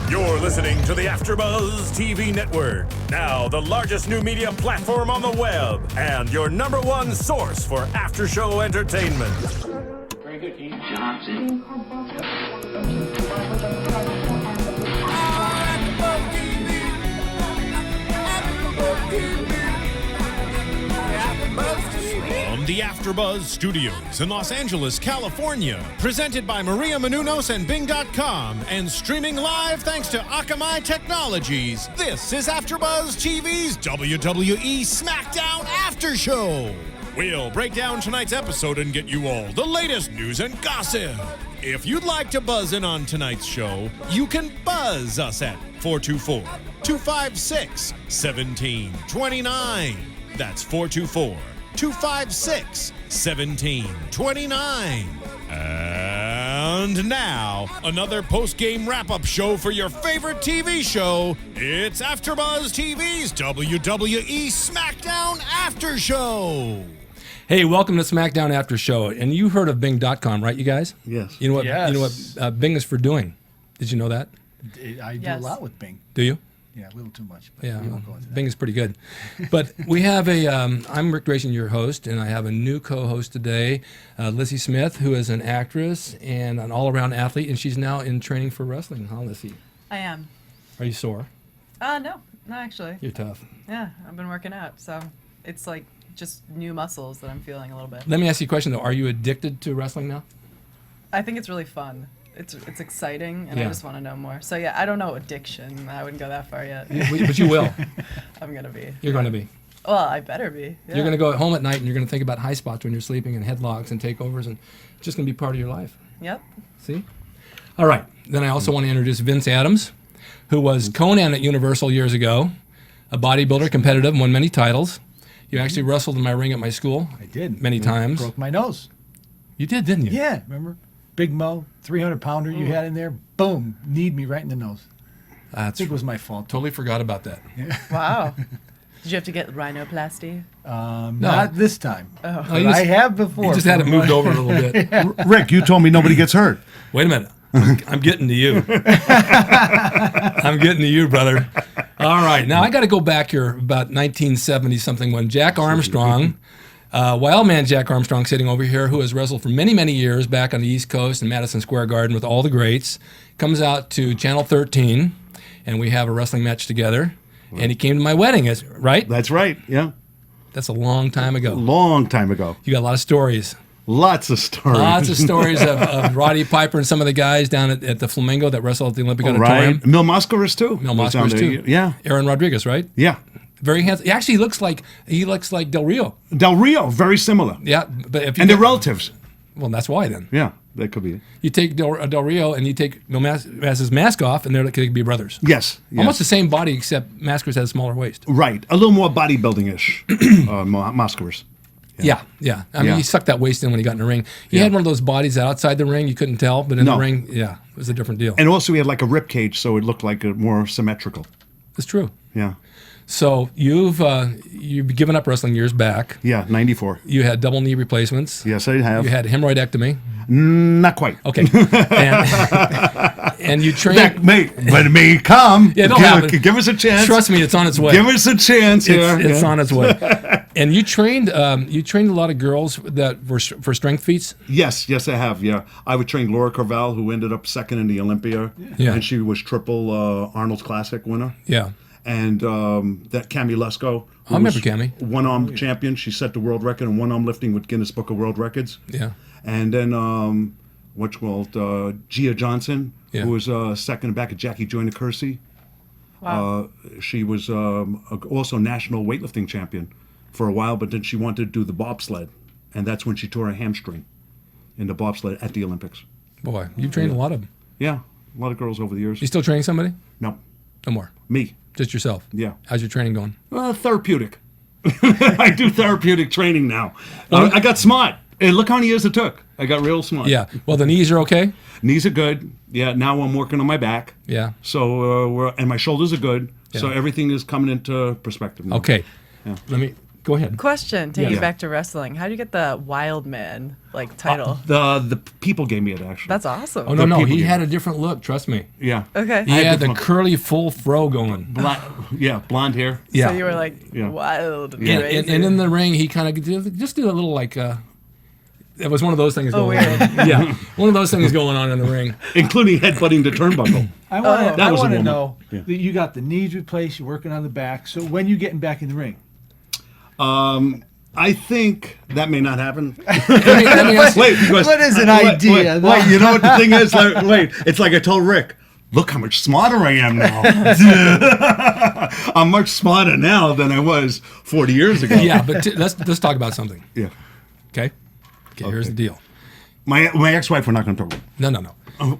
You're listening to the AfterBuzz TV network, now the largest new media platform on the web, and your number one source for after-show entertainment. Very good, Kane. Johnson. From the AfterBuzz Studios in Los Angeles, California, presented by Maria Menounos and Bing.com, and streaming live thanks to Akamai Technologies, this is AfterBuzz TV's WWE SmackDown After Show. We'll break down tonight's episode and get you all the latest news and gossip. If you'd like to buzz in on tonight's show, you can buzz us at 424-256-1729. That's 424-256-1729. And now, another post-game wrap-up show for your favorite TV show. It's AfterBuzz TV's WWE SmackDown After Show. Hey, welcome to SmackDown After Show. And you heard of Bing.com, right, you guys? Yes. You know what? Yes. You know what Bing is for doing? Did you know that? I do a lot with Bing. Do you? Yeah, a little too much. But Yeah, we won't go into that. Bing is pretty good. But we have I'm Ric Drasin, your host, and I have a new co-host today, Lissy Smith, who is an actress and an all-around athlete, and she's now in training for wrestling. Huh, Lissy? I am. Are you sore? No, actually. You're tough. Yeah, I've been working out, so it's like just new muscles that I'm feeling a little bit. Let me ask you a question, though. Are you addicted to wrestling now? I think it's really fun. It's exciting, and Yeah. I just want to know more. So yeah, I don't know addiction. I wouldn't go that far yet. But you will. I'm gonna be. You're going to be. Well, I better be. Yeah. You're going to go home at night, and you're going to think about high spots when you're sleeping and headlocks and takeovers, and it's just going to be part of your life. Yep. See? All right. Then I also want to introduce Vince Adams, who was Conan at Universal years ago, a bodybuilder, competitive, won many titles. You actually wrestled in my ring at my school. I did. Many times. Broke my nose. You did, didn't you? Yeah, remember? Big Mo, 300-pounder you had in there. Boom, kneed me right in the nose. I That's think it was my fault. totally forgot about that. Wow. Did you have to get rhinoplasty? Not this time. Oh. But I have before. You just had it moved over a little bit. Rick, you told me nobody gets hurt. Wait a minute. I'm getting to you. I'm getting to you, brother. All right. Now, I got to go back here about 1970-something when Jack Armstrong, wild man Jack Armstrong sitting over here, who has wrestled for many, many years back on the East Coast in Madison Square Garden with all the greats, comes out to Channel 13, and we have a wrestling match together. And he came to my wedding, right? That's right. Yeah. That's a long time ago. Long time ago. You got a lot of stories. Lots of stories. Lots of stories of Roddy Piper and some of the guys down at the Flamingo that wrestled at the Olympic Right. Auditorium. Mil Moscaris, too. Mil was down Moscaris, there. too. Yeah. Aaron Rodriguez, right? Yeah. Very handsome. He actually looks like Del Rio. Del Rio, very similar. Yeah, but if you And they're relatives. well, that's why then. Yeah, that could be it. You take Del Rio and you take Masca's mask off, and they could be brothers. Yes. Yes. Almost the same body, except Masca's has a smaller waist. Right. A little more bodybuilding-ish. Moscaris. Yeah. I mean, Yeah. he sucked that waist in when he got in the ring. He had one of those bodies that outside the ring you couldn't tell, but in No. the ring, yeah, it was a different deal. And also, he had like a rib cage, so it looked like a more symmetrical. It's true. Yeah. So you've given up wrestling years back. Yeah, 94. You had double knee replacements. Yes, I have. You had hemorrhoidectomy. Not quite. Okay. And you trained. That may come. Yeah, it'll happen. Give us a chance. Trust me, it's on its way. Give us a chance here. It's on its way. And you trained a lot of girls that were for strength feats. Yes, I have. Yeah, I would train Laura Carvel, who ended up second in the Olympia, Yeah. and she was triple Arnold's Classic winner. Yeah. And that Cammie Lesko, I remember Cammie. one-arm champion. She set the world record in one-arm lifting with Guinness Book of World Records. Yeah. And then Gia Johnson, Yeah. who was second back at Jackie Joyner Kersey. Wow. She was also national weightlifting champion for a while, but then she wanted to do the bobsled, and that's when she tore a hamstring in the bobsled at the Olympics. Boy, you've trained a lot of them. Yeah, a lot of girls over the years. You still training somebody? No, No more. me. Just yourself. Yeah. How's your training going? Therapeutic. I do therapeutic training now. I got smart. And look how many years it took. I got real smart. Yeah. Well, the knees are okay. Knees are good. Yeah, now I'm working on my back. Yeah. So and my shoulders are good. So Yeah. everything is coming into perspective now. Okay. Let me Go ahead. Question, taking Yeah. you back to wrestling. How do you get the Wild Man title? The people gave me it, actually. That's awesome. Oh, no, The people he get had it. a different look, trust me. Yeah. Okay. He had the different- curly full fro going. Blonde hair. Yeah. So you were like Yeah. wild and Yeah. crazy. And in the ring, he kind of just did a little like, it was one of those things Oh, going weird. on. Yeah, one of those things going on in the ring. Including headbutting the turnbuckle. I want That was a to woman. know Yeah. that you got the knees replaced. You're working on the back. So when you getting back in the ring? I think that may not happen. Let me ask you- Wait, because, What is an idea? Wait, you know what the thing is? Wait, it's like I told Rick. Look how much smarter I am now. I'm much smarter now than I was 40 years ago. yeah, but let's talk about something. Yeah. Okay. Here's the deal. My ex-wife, we're not going to talk about. No.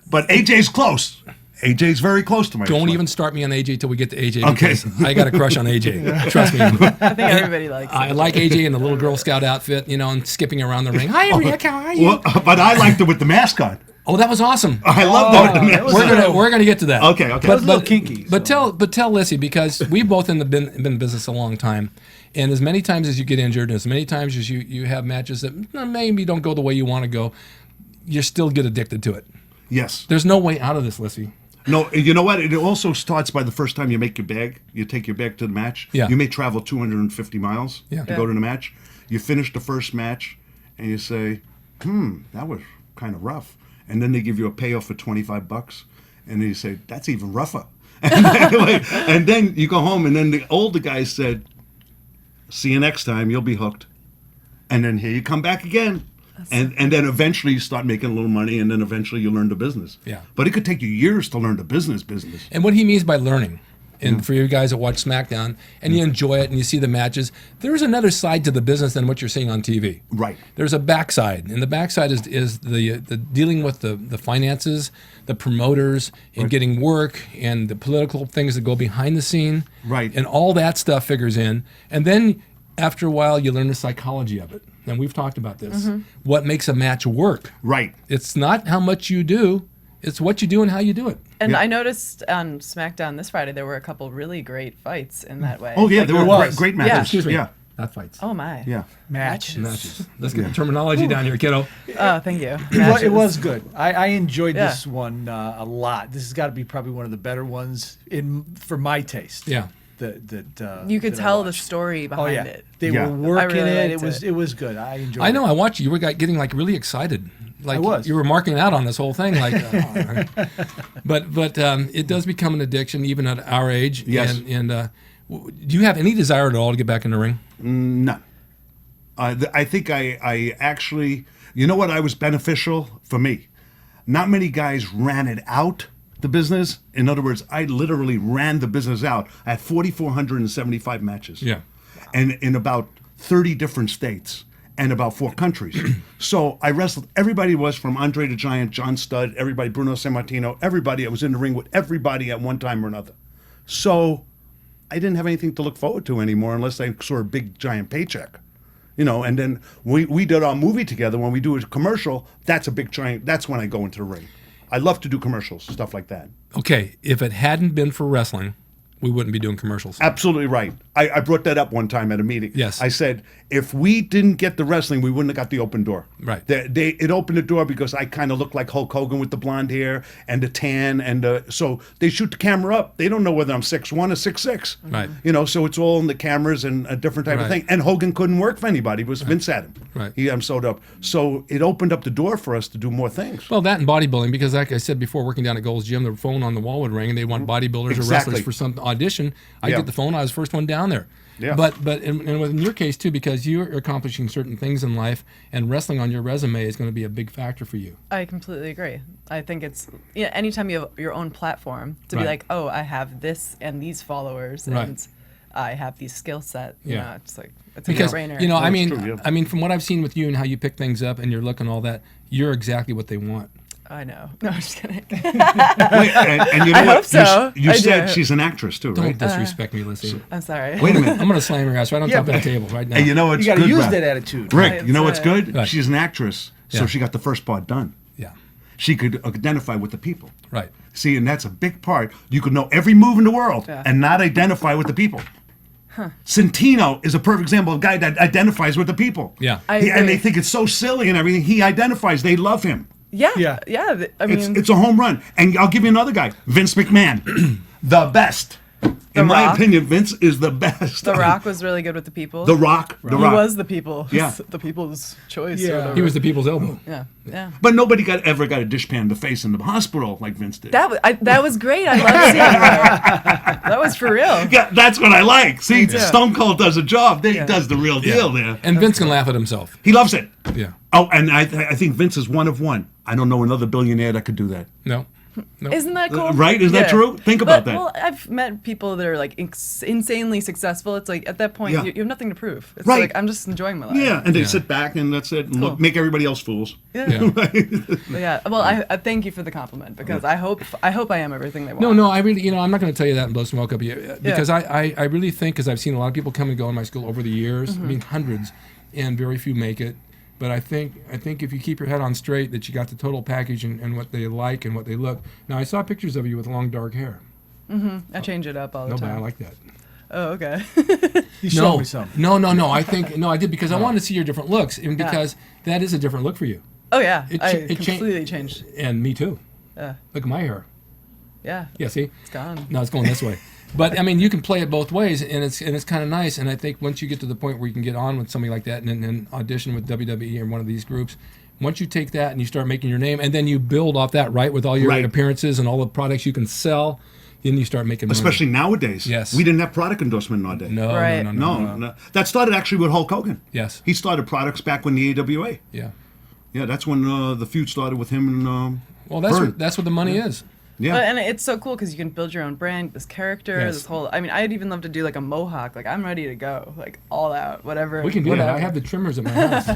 But AJ's close. AJ's very close to my Don't ex-wife. even start me on AJ till we get to AJ. Okay. Because I got a crush on AJ. Trust me. I think everybody likes I it. like AJ in the little Girl Scout outfit, and skipping around the ring. Hi, Rick. How are you? Well, but I liked it with the mask on. Oh, that was awesome. I love that with the mask on. We're gonna get to that. Okay. It was a little kinky. But tell Lissy, because we've both been in business a long time, and as many times as you get injured, and as many times as you have matches that maybe don't go the way you want to go, you still get addicted to it. Yes. There's no way out of this, Lissy. No, you know what? It also starts by the first time you make your bag. You take your bag to the match. Yeah. You may travel 250 miles Yeah. to go to the match. You finish the first match, and you say, that was kind of rough. And then they give you a payoff for $25, and then you say, that's even rougher. And then you go home, and then the older guy said, see you next time, you'll be hooked. And then here you come back again. And then eventually you start making a little money, and then eventually you learn the business. Yeah. But it could take you years to learn the business. And what he means by learning, and for you guys that watch SmackDown and you enjoy it and you see the matches, there's another side to the business than what you're seeing on TV. Right. There's a backside, and the backside is the dealing with the finances, the promoters, and getting work, and the political things that go behind the scene. Right. And all that stuff figures in. And then after a while, you learn the psychology of it. And we've talked about this. What makes a match work? Right. It's not how much you do, it's what you do and how you do it. And Yeah. I noticed on SmackDown this Friday there were a couple really great fights in that way. Oh, yeah, there were was. great Yeah. matches. Excuse me. Yeah. Not fights. Oh my. Yeah. Matches. Matches. Let's get the terminology down here, kiddo. Oh, thank you. It was good. I enjoyed Yeah. this one a lot. This has got to be probably one of the better ones for my taste. Yeah. You could that I tell the watched. story Oh behind yeah, it. they Yeah. were working I really it. liked It was good. I enjoyed. I know. It. I watched you. You were getting like really excited. Like I was. you were marking out on this whole thing. Like, but it does become an addiction even at our age. Yes. And do you have any desire at all to get back in the ring? None. I think I actually, you know what, I was beneficial for me. Not many guys ran it out, the business. In other words, I literally ran the business out. I had 4,475 matches. Yeah. And in about 30 different states and about 4 countries. So I wrestled, everybody was from Andre the Giant, John Studd, everybody, Bruno Sammartino, everybody. I was in the ring with everybody at one time or another. So I didn't have anything to look forward to anymore unless I saw a big giant paycheck. And then we did our movie together. When we do a commercial, that's a big giant, that's when I go into the ring. I love to do commercials, stuff like that. Okay. If it hadn't been for wrestling, we wouldn't be doing commercials. Absolutely right. I brought that up one time at a meeting. Yes. I said, if we didn't get the wrestling, we wouldn't have got the open door. Right. It opened the door because I kind of look like Hulk Hogan with the blonde hair and the tan. So they shoot the camera up. They don't know whether I'm 6'1" or 6'6". Right. So it's all in the cameras and a different type of Right. thing. And Hogan couldn't work for anybody. It was Vince had him. Right. I'm sewed up. So it opened up the door for us to do more things. Well, that and bodybuilding, because like I said before, working down at Gold's Gym, the phone on the wall would ring, and they want bodybuilders or Exactly. wrestlers for some audition. I Yeah. get the phone. I was the first one down there. Yeah. But in your case too, because you're accomplishing certain things in life, and wrestling on your resume is going to be a big factor for you. I completely agree. I think it's anytime you have your own platform to be Right. like, oh, I have this and these followers Right. and I have these skill set. Yeah. It's like it's Because a no-brainer. I mean, true, yeah. I mean, from what I've seen with you and how you pick things up and your look and all that, you're exactly what they want. I know. No, I'm just kidding. Wait, and you know I what? hope so. You I said do. she's an actress too, Don't right? disrespect me, Lissy. I'm sorry. Wait a minute. I'm going to slam your ass right on top of the but- table right now. And you know what's You got to good, use Brad? that attitude. Rick, you know what's Right. good? Right. She's an actress, so Yeah. she got the first part done. Yeah. She could identify with the people. Right. See, and that's a big part. You could know every move in the world Yeah. and not identify with the people. Santino is a perfect example of a guy that identifies with the people. Yeah. I And agree. they think it's so silly and everything. He identifies. They love him. Yeah. I mean, It's a home run. And I'll give you another guy, Vince McMahon, the best. In my Rock. opinion, Vince is the best. The Rock was really good with the people. The Rock. He was the people. Yeah. The people's choice. Yeah. Or whatever. He was the people's elbow. Yeah. But nobody ever got a dishpan to face in the hospital like Vince did. That was great. I love seeing that. That was for real. Yeah, that's what I like. See, too. Stone Cold does a job. He does the real deal there. And Vince can laugh at himself. He loves it. Yeah. Oh, and I think Vince is one of one. I don't know another billionaire that could do that. No. Isn't that cool? Right? Is that true? Think about that. Well, I've met people that are like insanely successful. It's like at that point, Yeah. you have nothing to prove. It's Right. like I'm just enjoying my life. Yeah, and they Yeah. sit back and that's it, and Cool. look, make everybody else fools. Yeah. But yeah. Well, I thank you for the compliment because I hope I am everything they want. No, I really, I'm not going to tell you that and blow smoke up you because I really think, because I've seen a lot of people come and go in my school over the years. I mean, hundreds, and very few make it. But I think if you keep your head on straight, that you got the total package and what they like and what they look. Now, I saw pictures of you with long dark hair. I change it up all the No, but time. I like that. Oh, okay. You showed me some. No. I did because I wanted to see your different looks, and because that is a different look for you. Oh yeah. It I cha- it cha- completely changed. And me too. Yeah. Look at my hair. Yeah. Yeah, see? It's gone. No, it's going this way. But I mean, you can play it both ways, and it's kind of nice. And I think once you get to the point where you can get on with somebody like that, and then audition with WWE or one of these groups, once you take that and you start making your name, and then you build off that, right, with all your Right. appearances and all the products you can sell, then you start making money. Especially nowadays. Yes. We didn't have product endorsement nowadays. No, Right. No. That started actually with Hulk Hogan. Yes. He started products back when the AWA. Yeah. Yeah, that's when the feud started with him and Well, that's Vern. that's what the money is. Yeah. And it's so cool because you can build your own brand, this character, Yes. this whole. I mean, I'd even love to do like a mohawk. Like I'm ready to go, like all out, whatever. We can do that. whatever. I have the trimmers at my house.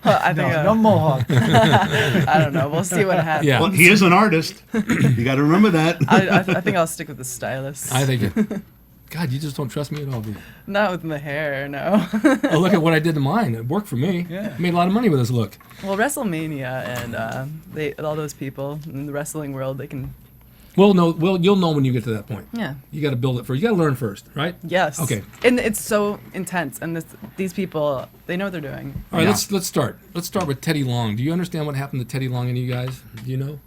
I think. No mohawk. I don't know. We'll see what happens. Yeah. Well, he is an artist. You got to remember that. I think I'll stick with the stylist. I think it. God, you just don't trust me at all, do you? Not with the hair, no. Oh, look at what I did to mine. It worked for me. Yeah. I made a lot of money with this look. Well, WrestleMania and all those people in the wrestling world, they can. You'll know when you get to that point. Yeah. You got to build it first. You got to learn first, right? Yes. Okay. And it's so intense, and these people, they know what they're doing. All right, Yeah. let's start. Let's start with Teddy Long. Do you understand what happened to Teddy Long and you guys? Do you know?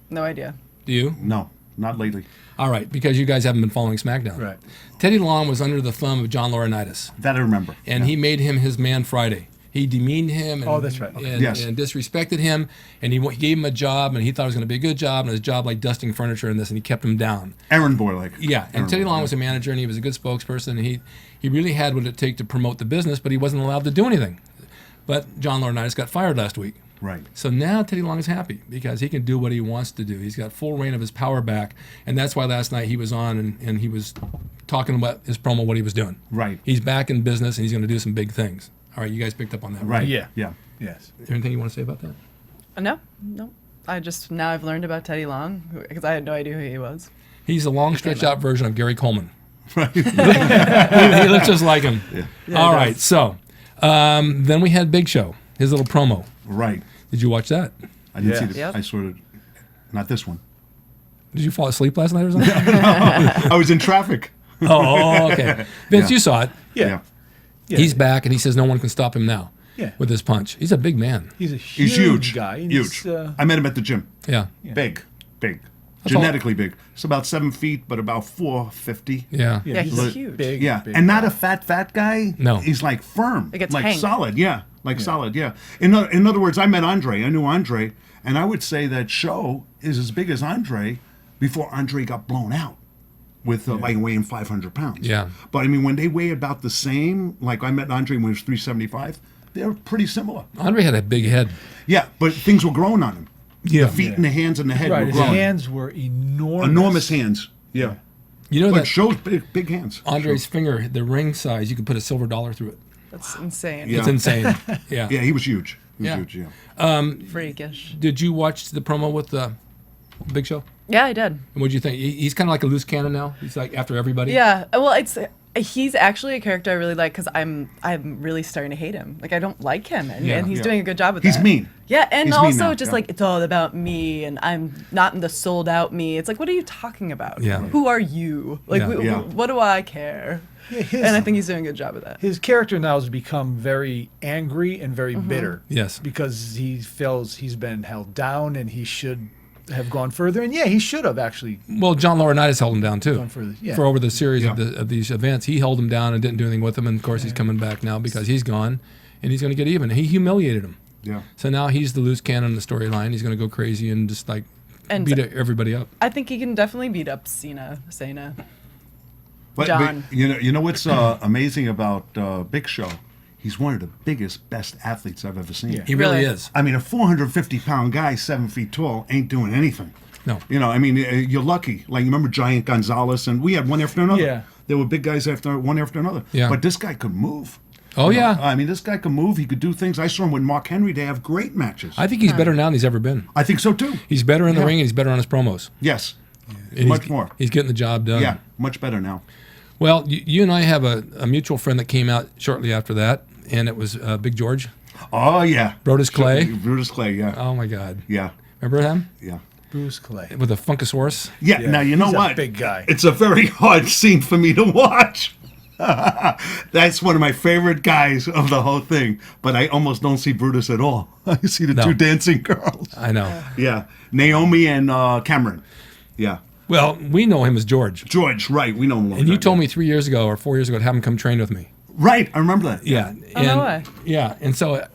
No idea. Do you? No, not lately. All right, because you guys haven't been following SmackDown. Right. Teddy Long was under the thumb of John Laurinaitis, That I remember. and he made him his man Friday. He demeaned him and, Oh, that's right. Okay. and, Yes. and disrespected him, and he gave him a job, and he thought it was going to be a good job, and his job like dusting furniture and this, and he kept him down. Errand boy, like. Yeah, and Errand Teddy boy, Long yeah. was a manager, and he was a good spokesperson, and he really had what it took to promote the business, but he wasn't allowed to do anything. But John Laurinaitis got fired last week. Right. So now Teddy Long is happy because he can do what he wants to do. He's got full reign of his power back, and that's why last night he was on and he was talking about his promo, what he was doing. Right. He's back in business, and he's going to do some big things. All right, you guys picked up on that, right? Right. Yeah. Yeah. Yes. Is there anything you want to say about that? No. Now I've learned about Teddy Long because I had no idea who he was. He's a long, stretched-out version of Gary Coleman. Right. He looks just like him. Yeah. All right, so then we had Big Show, his little promo. Right. Did you watch that? I didn't Yeah. see this. Yep. I sort of. Not this one. Did you fall asleep last night or something? I was in traffic. Oh, okay. Vince, Yeah. you saw it. Yeah. Yeah. He's back, and he says no one can stop him now Yeah. with his punch. He's a big man. He's a He's huge huge. guy. and Huge. he's, I met him at the gym. Yeah. Big. That's all- Genetically big. It's about 7 feet, but about 450. Yeah. Yeah, he's Look, huge. big. Yeah, big and not guy. a fat guy. No. He's like firm, Like a like tank. solid. Yeah, like solid. Yeah. In other words, I met Andre. I knew Andre, and I would say that Show is as big as Andre before Andre got blown out with like weighing 500 pounds. Yeah. But I mean, when they weigh about the same, like I met Andre when he was 375, they're pretty similar. Andre had a big head. Yeah, but things were growing on him. Yeah. The feet and the hands and the head Right. were His growing. hands were enormous. Enormous hands. Yeah. You know But that Show's big hands. Andre's finger, the ring size, you could put a silver dollar through it. That's insane. Yeah. It's insane. Yeah. Yeah, he was huge. He was Yeah. huge, yeah. Freakish. Did you watch the promo with Big Show? Yeah, I did. And what'd you think? He's kind of like a loose cannon now. He's like after everybody. Yeah. Well, it's He's actually a character I really like because I'm really starting to hate him. Like I don't like him, and he's doing a good job with that. He's mean. Yeah, and He's mean also now, just yeah. like it's all about me, and I'm not in the sold out me. It's like, what are you talking about? Yeah. Who are you? Like, what do I care? And I think he's doing a good job with that. His character now has become very angry and very bitter. Yes. Because he feels he's been held down and he should have gone further. And he should have actually Well, John Laurinaitis held him down too. gone further. Yeah. For over the series of these events, he held him down and didn't do anything with him. And of course, he's coming back now because he's gone, and he's going to get even. He humiliated him. Yeah. So now he's the loose cannon in the storyline. He's going to go crazy and just like And beat everybody up. I think he can definitely beat up Cena. But John. you know what's amazing about Big Show? He's one of the biggest, best athletes I've ever seen. Yeah. He really Really? is. I mean, a 450-pound guy, 7 feet tall, ain't doing anything. No. You know, I mean, you're lucky. Like, you remember Giant Gonzalez, and we had one after another. Yeah. There were big guys one after another. Yeah. But this guy could move. Oh, You know, yeah. I mean, this guy could move. He could do things. I saw him with Mark Henry. They have great matches. I think he's better now than he's ever been. I think so, too. He's better in the ring and he's better on his promos. Yes. And Much he's, more. He's getting the job done. Yeah, much better now. Well, you and I have a mutual friend that came out shortly after that, and it was Big George. Oh, yeah. Brodus Clay. Brodus Clay, yeah. Oh, my God. Yeah, Remember him? yeah. Bruce Clay. With the Funkasaurus? Yeah, now you know he's a what? big guy. It's a very hard scene for me to watch. That's one of my favorite guys of the whole thing. But I almost don't see Brutus at all. I see the No. two dancing girls. I know. Yeah, Naomi and Cameron. Yeah, Well, we know him as George. George. Right, we know him. And you told me 3 years ago or 4 years ago to have him come train with me. Right, I remember that. Yeah. Oh, no way. Yeah. And so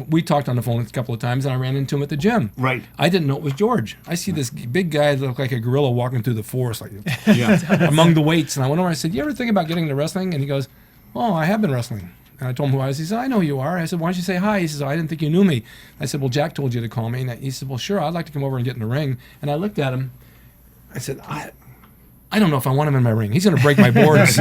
we talked on the phone a couple of times, and I ran into him at the gym. Right. I didn't know it was George. I see this big guy that looked like a gorilla walking through the forest, like Yeah. among the weights. And I went over and I said, "You ever think about getting into wrestling?" And he goes, "Oh, I have been wrestling." And I told him who I was. He said, "I know who you are." I said, "Why don't you say hi?" He says, "Oh, I didn't think you knew me." I said, "Well, Jack told you to call me." And he said, "Well, sure, I'd like to come over and get in the ring." And I looked at him. I said, I don't know if I want him in my ring. He's going to break my boards.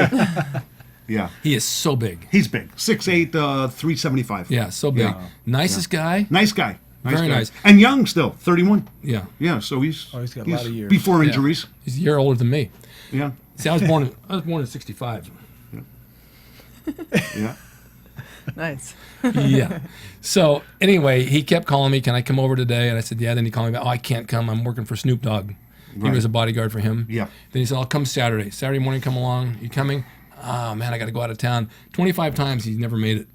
Yeah. He is so big. He's big. 6'8", 375. Yeah, so big. Yeah. Nicest guy. Nice guy. Very guy. nice. And young still, 31. Yeah. Yeah, so he's he's got a lot of years. before injuries. He's a year older than me. Yeah. See, I was born in 65. Yeah. Nice. Yeah. So anyway, he kept calling me, "Can I come over today?" And I said, "Yeah." Then he called me back, "Oh, I can't come. I'm working for Snoop Dogg." He Right. was a bodyguard for him. Yeah. Then he said, "I'll come Saturday. Saturday morning, come along. You coming?" "Oh, man, I got to go out of town." 25 times he's never made it.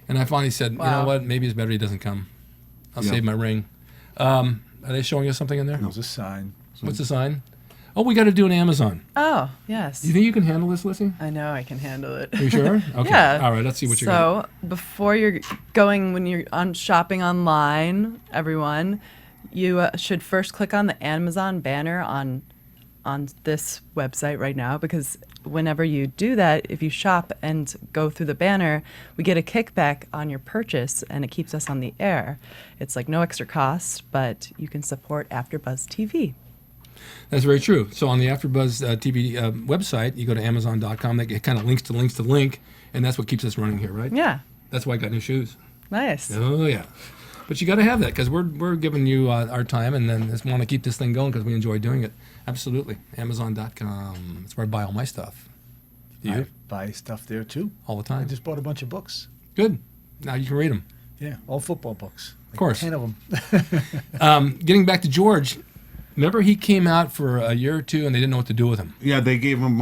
And I finally said, "You know Wow. what? Maybe it's better he doesn't come. I'll Yeah. save my ring." Are they showing us something in there? There's a sign. What's the sign? Oh, we got to do an Amazon. Oh, yes. You think you can handle this, Lissy? I know I can handle it. Are you sure? Okay. Yeah. All right, let's see what you got. So before you're going, when you're on shopping online, everyone, you should first click on the Amazon banner on this website right now, because whenever you do that, if you shop and go through the banner, we get a kickback on your purchase, and it keeps us on the air. It's like no extra cost, but you can support AfterBuzz TV. That's very true. So on the AfterBuzz TV website, you go to Amazon.com. That kind of links to link, and that's what keeps us running here, right? Yeah, That's why I got new shoes. nice. Oh yeah, but you got to have that because we're giving you our time, and then just want to keep this thing going because we enjoy doing it. Absolutely. Amazon.com. That's where I buy all my stuff. Do you? I buy stuff there too. All the I time. just bought a bunch of books. Good. Now you can read them. Yeah, all football books. Of course. 10 of them. Getting back to George, remember he came out for a year or two and they didn't know what to do with him, Yeah, they gave him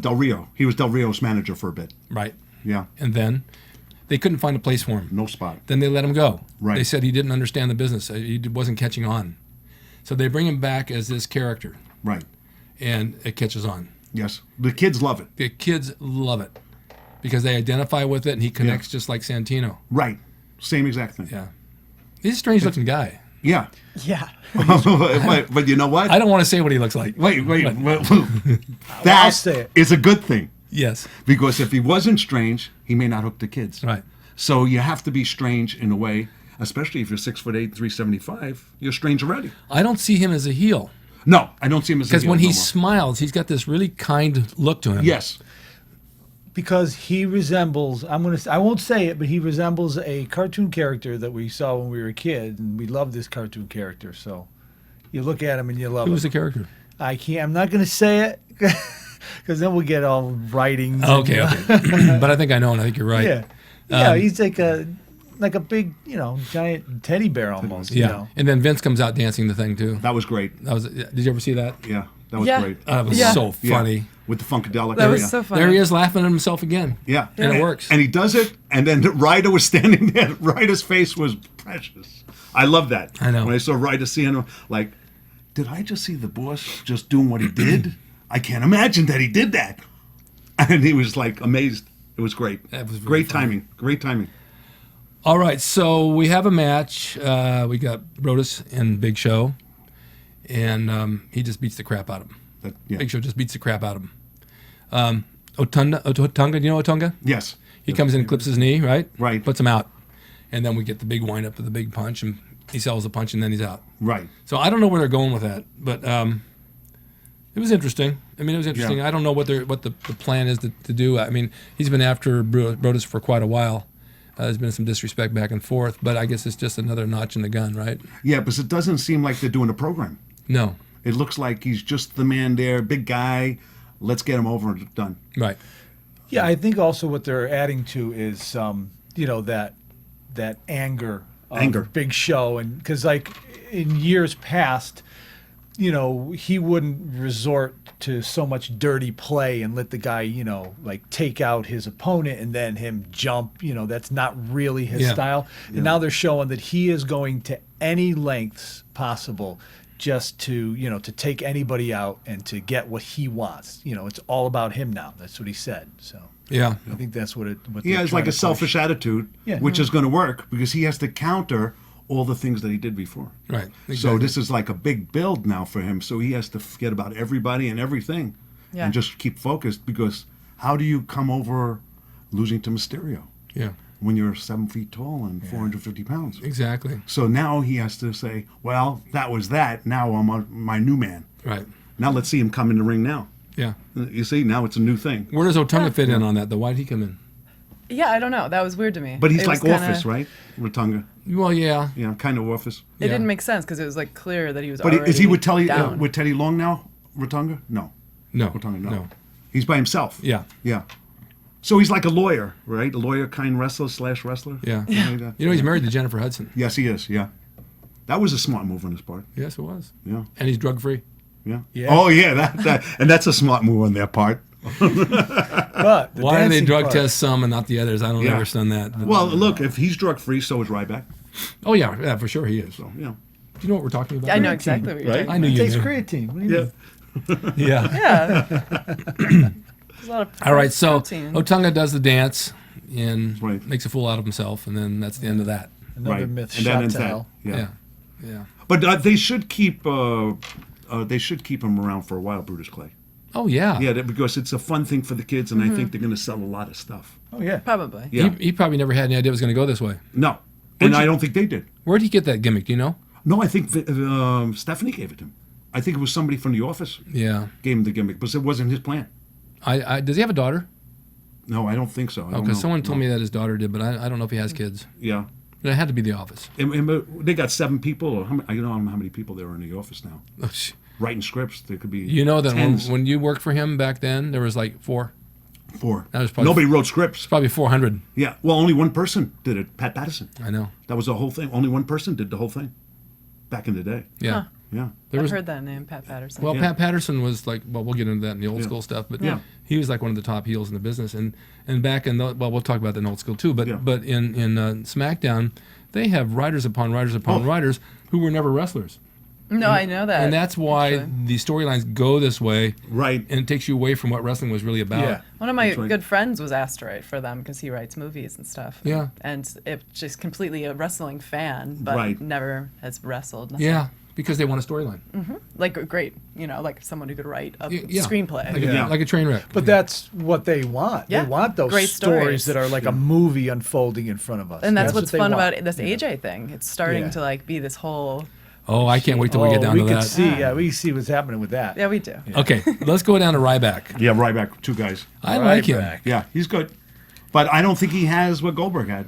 Del Rio. He was Del Rio's manager for a bit. right? Yeah, And then they couldn't find a place for him. no spot. Then they let him go. Right. They said he didn't understand the business. He wasn't catching on. So they bring him back as this character, Right. and it catches on. Yes. The kids love it. The kids love it because they identify with it, and he connects just like Santino. Right. Same exact thing. Yeah. He's a strange-looking guy. Yeah. Yeah. but you know what? I don't want to say what he looks like. Wait. I'll That say it. is a good thing. Yes. Because if he wasn't strange, he may not hook the kids. Right. So you have to be strange in a way, especially if you're 6'8", 375. You're strange already. I don't see him as a heel No, I don't see him as a because heel when no he more. smiles, he's got this really kind look to him. Yes. Because he resembles, I won't say it, but he resembles a cartoon character that we saw when we were a kid, and we love this cartoon character. So you look at him and you love Who was him. the character? I'm not going to say it Because then we'll get all writings. Okay. But I think I know, and I think you're right. Yeah. Yeah, he's like a big, giant teddy bear almost. Yeah. You know? And then Vince comes out dancing the thing too. That was great. Did you ever see that? Yeah, that was Yeah. great. That was Yeah. so funny. Yeah. With the Funkadelic. That was Yeah. so funny. There he is laughing at himself again. Yeah. And it works. And he does it, and then Ryder was standing there. Ryder's face was precious. I love that. I know. When I saw Ryder seeing him, like, did I just see the boss just doing what he did? I can't imagine that he did that. And he was like amazed. It was great. That was really great funny. timing. Great timing. All right, so we have a match. We got Brodus and Big Show, and he just beats the crap out of him. Yeah. Big Show just beats the crap out of him. Otunga, do you know Otunga? Yes. He comes in and clips his knee, right? Right. Puts him out. And then we get the big wind up with the big punch, and he sells the punch, and then he's out. Right. So I don't know where they're going with that, but it was interesting. I mean, it was interesting. Yeah. I don't know what the plan is to do. I mean, he's been after Brodus for quite a while. There's been some disrespect back and forth, but I guess it's just another notch in the gun, right? Yeah, but it doesn't seem like they're doing a program. No. It looks like he's just the man there, big guy. Let's get him over and done. Right. Yeah, I think also what they're adding to is, that anger of Big Show, and because like in years past, he wouldn't resort to so much dirty play and let the guy, like take out his opponent and then him jump. That's not really his style. And now they're showing that he is going to any lengths possible just to, to take anybody out and to get what he wants. It's all about him now. That's what he said. So Yeah. I think that's what He has like a selfish attitude, Yeah. which is going to work because he has to counter all the things that he did before. Right. So Exactly. this is like a big build now for him. So he has to forget about everybody and everything Yeah. and just keep focused because how do you come over losing to Mysterio Yeah. when you're 7 feet tall and 450 pounds? Exactly. So now he has to say, well, that was that. Now I'm my new man. Right. Now let's see him come in the ring now. Yeah. You see, now it's a new thing. Where does Otunga fit in on that, though? Why did he come in? Yeah, I don't know. That was weird to me. But he's It like was kinda- Office, right? Rotunga. Well, yeah. Yeah, kind of Office. It didn't make sense because it was like clear that he was. But already is he with down. Teddy Long now, Rotunga? No. No. Rotunga, no. No. He's by himself. Yeah. Yeah. So he's like a lawyer, right? A lawyer kind wrestler / wrestler? Yeah. Something like that. You know, he's married to Jennifer Hudson. Yes, he is, yeah. That was a smart move on his part. Yes, it was. Yeah. And he's drug free. Yeah. Yeah. Oh, yeah. That and that's a smart move on their part. But the Why do they dancing drug part- test some and not the others? I don't Yeah. understand that. Well, look, if he's drug free, so is Ryback. Oh, yeah, for sure he is. So, yeah. Do you know what we're talking about? Yeah, I know exactly what you're Right? talking I knew It you takes knew. creatine. What do you mean? Yeah. Yeah. There's a lot of All right, so protein. Otunga does the dance and Right. makes a fool out of himself, and then that's the end of that. Another Right. myth And that shot ends to that. hell. Yeah. Yeah. But they should keep him around for a while, Brutus Clay. Oh, yeah. Yeah, because it's a fun thing for the kids, and I think they're going to sell a lot of stuff. Oh yeah. Probably. Yeah. He probably never had any idea it was going to go this way. No. And I don't think they did. Where did he get that gimmick? Do you know? No, I think Stephanie gave it to him. I think it was somebody from the office Yeah. gave him the gimmick, because it wasn't his plan. Does he have a daughter? No, I don't think so. I Oh, don't because know. someone told No. me that his daughter did, but I don't know if he has kids. Yeah. It had to be the office. And they got 7 people, or I don't know how many people there are in the office now. Oh, sh- Writing scripts, there could be You know that when, tens. when you worked for him back then, there was like 4. 4. That was probably- Nobody wrote scripts. Probably 400. Yeah. Well, only one person did it, Pat Patterson. I know. That was the whole thing. Only one person did the whole thing back in the day. Yeah. Huh. Yeah. There I've was, heard that name, Pat Patterson. well, Yeah. Pat Patterson was like, well, we'll get into that in the old Yeah. school stuff, but Yeah. he was like one of the top heels in the business. And back in the, well, we'll talk about that in old school too, but Yeah. but in SmackDown, they have writers upon writers upon Oh. writers who were never wrestlers. no, I know that. And that's why actually. the storylines go this way, Right. and it takes you away from what wrestling was really about. Yeah. One of my That's right. good friends was asked to write for them because he writes movies and stuff. Yeah. And it just completely a wrestling fan, but Right. never has wrestled. nothing. Yeah, because they want a storyline. Like great, like someone who could write a Yeah. screenplay. Like, Yeah. like a train wreck. But that's what they want. Yeah. They want those Great stories stories. that are like a movie unfolding in front of us. And that's what what's they fun want. about this AJ thing. It's starting Yeah. to like be this whole. Oh, I can't wait till we get down we to can that. see. Yeah, we see what's happening with that. Yeah, we do. Okay, let's go down to Ryback. Yeah, Ryback, 2 guys. I like him. Ryback. Yeah, he's good. But I don't think he has what Goldberg had.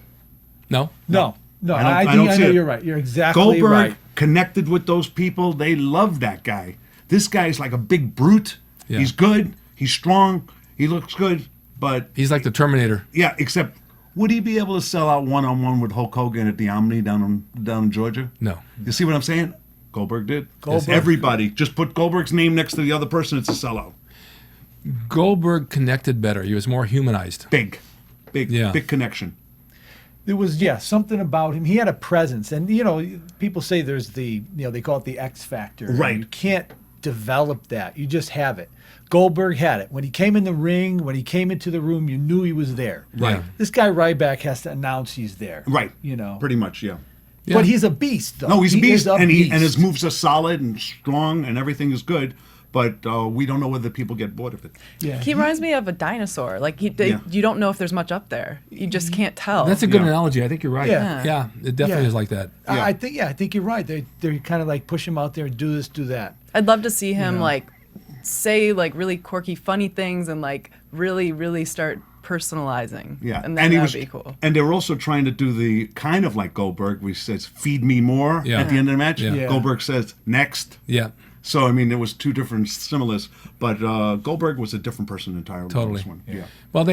No? No, I I don't see know it. you're right. You're exactly Goldberg right. connected with those people. They love that guy. This guy's like a big brute. Yeah. He's good. He's strong. He looks good, but He's like the Terminator. yeah. Except, would he be able to sell out one-on-one with Hulk Hogan at the Omni down in Georgia? No. You see what I'm saying? Goldberg did. Goldberg. Everybody just put Goldberg's name next to the other person. It's a sellout. Goldberg connected better. He was more humanized. Big Yeah. connection. There was something about him. He had a presence, and people say there's the they call it the X factor. Right. You can't develop that. You just have it. Goldberg had it. When he came in the ring, when he came into the room, you knew he was there. Right. This guy Ryback has to announce he's there. Right. Pretty much, yeah. But he's a beast, though. No, he's a beast, is and beast. his moves are solid and strong, and everything is good. But we don't know whether people get bored of it. Yeah. He reminds me of a dinosaur. Like Yeah. you don't know if there's much up there. You just can't tell. That's a good Yeah. analogy. I think you're right. Yeah. Yeah, it definitely Yeah. is like that. Yeah. I think you're right. They kind of like push him out there and do this, do that. I'd love to see him Yeah. like say like really quirky, funny things and like really, really start personalizing. Yeah, and then he that'd was, be cool. and they were also trying to do the kind of like Goldberg, which says "feed me more" Yeah. at the end of the match. Yeah. Yeah. Goldberg says "next." Yeah. So I mean, there was two different similars, but Goldberg was a different person entirely. Totally. In this one. Yeah. Well,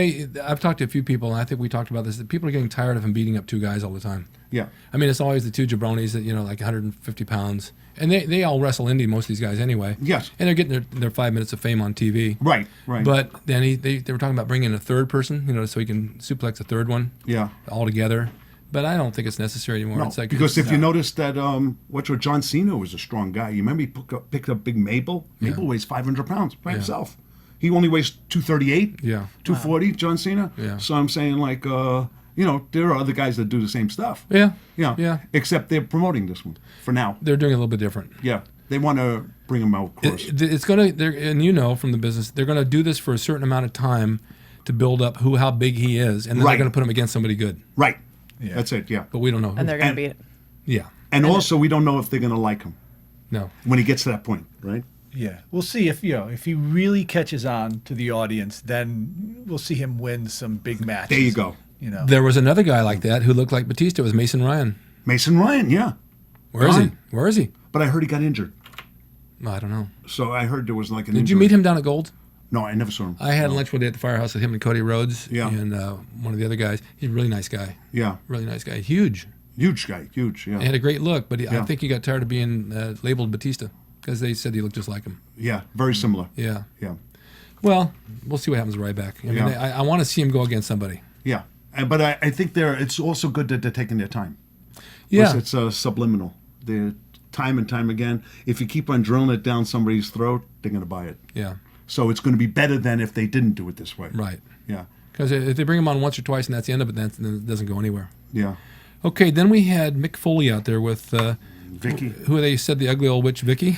I've talked to a few people, and I think we talked about this, that people are getting tired of him beating up two guys all the time. Yeah. I mean, it's always the two jabronis that, like 150 pounds. And they all wrestle indie, most of these guys anyway. Yes. And they're getting their 5 minutes of fame on TV. Right. Right. But then they were talking about bringing in a third person, so he can suplex a third one yeah. all together. But I don't think it's necessary anymore. No, It's like because if you notice that, John Cena was a strong guy. You remember he picked up Big Mabel? Mabel weighs 500 pounds by himself. He only weighs 238, Yeah. 240, John Cena. Yeah. So I'm saying, like, there are other guys that do the same stuff. Yeah. Yeah. Yeah. Except they're promoting this one for now. They're doing it a little bit different. Yeah. They want to bring him out, of course. It's going to, and from the business, they're going to do this for a certain amount of time to build up how big he is, and then Right. they're going to put him against somebody good. Right. That's it, yeah. But we don't know who. And they're gonna And- beat it. Yeah. And also, we don't know if they're going to like him No. when he gets to that point, right? Yeah, we'll see if if he really catches on to the audience, then we'll see him win some big matches. There you go. There was another guy like that who looked like Batista. It was Mason Ryan. Mason Ryan, yeah. Where is he? Ryan. Where is he? But I heard he got injured. I don't know. So I heard there was like an Did injury. you meet him down at Gold? No, I never saw him. I had lunch one day at the firehouse with him and Cody Rhodes Yeah. and one of the other guys. He's a really nice guy. Yeah. Really nice guy. Huge. Huge guy, huge, yeah. He had a great look, but I Yeah. think he got tired of being labeled Batista because they said he looked just like him. Yeah, very similar. Yeah. Yeah. Well, we'll see what happens right back. I mean, Yeah. I want to see him go against somebody. Yeah. But I think it's also good that they're taking their time. Yeah. It's subliminal. They're time and time again. If you keep on drilling it down somebody's throat, they're going to buy it. Yeah. So it's going to be better than if they didn't do it this way. Right. Yeah. Because if they bring him on once or twice and that's the end of it, then it doesn't go anywhere. Yeah. Okay, then we had Mick Foley out there with Vicky. who they said the ugly old witch Vicky.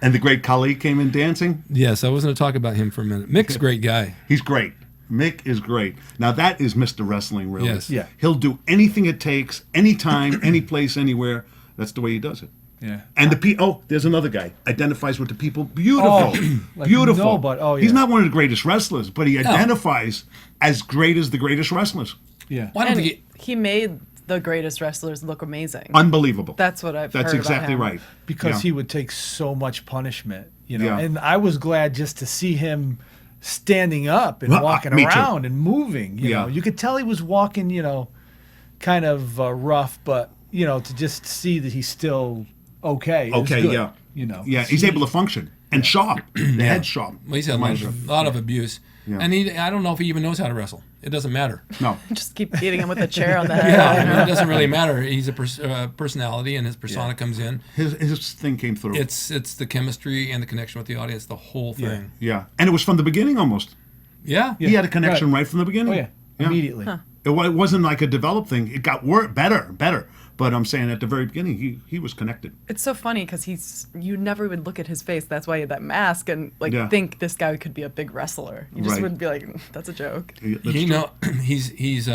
And the great Khali came in dancing. Yes, I was going to talk about him for a minute. Mick's a great guy. He's great. Mick is great. Now that is Mr. Wrestling, really. Yes. Yeah. He'll do anything it takes, anytime, any place, anywhere. That's the way he does it. Yeah. And there's another guy. Identifies with the people. Beautiful. like Beautiful. nobody. Oh, yeah. He's not one of the greatest wrestlers, but he identifies as great as the greatest wrestlers. Yeah. Why don't And they he made the greatest wrestlers look amazing. Unbelievable. That's what I've That's heard exactly about him. right. Because Yeah. he would take so much punishment, Yeah. And I was glad just to see him standing up and Well, walking me too. around and moving. You Yeah. know, you could tell he was walking, kind of rough, but to just see that he's still okay. is Okay, good, yeah. Yeah, he's able to function. And sharp. The head's sharp. Well, he's had a lot of abuse. Yeah. And I don't know if he even knows how to wrestle. It doesn't matter. No. Just keep beating him with a chair on the head. Yeah, I mean, it doesn't really matter. He's a personality, and his persona comes in. His thing came through. It's the chemistry and the connection with the audience, the whole thing. Yeah. And it was from the beginning almost. Yeah. He had a connection right from the beginning. Oh yeah, immediately. It wasn't like a developed thing. It got better. But I'm saying at the very beginning, he was connected. It's so funny because you never would look at his face. That's why he had that mask and Yeah. think this guy could be a big wrestler. You just Right. wouldn't be like, that's a joke. He's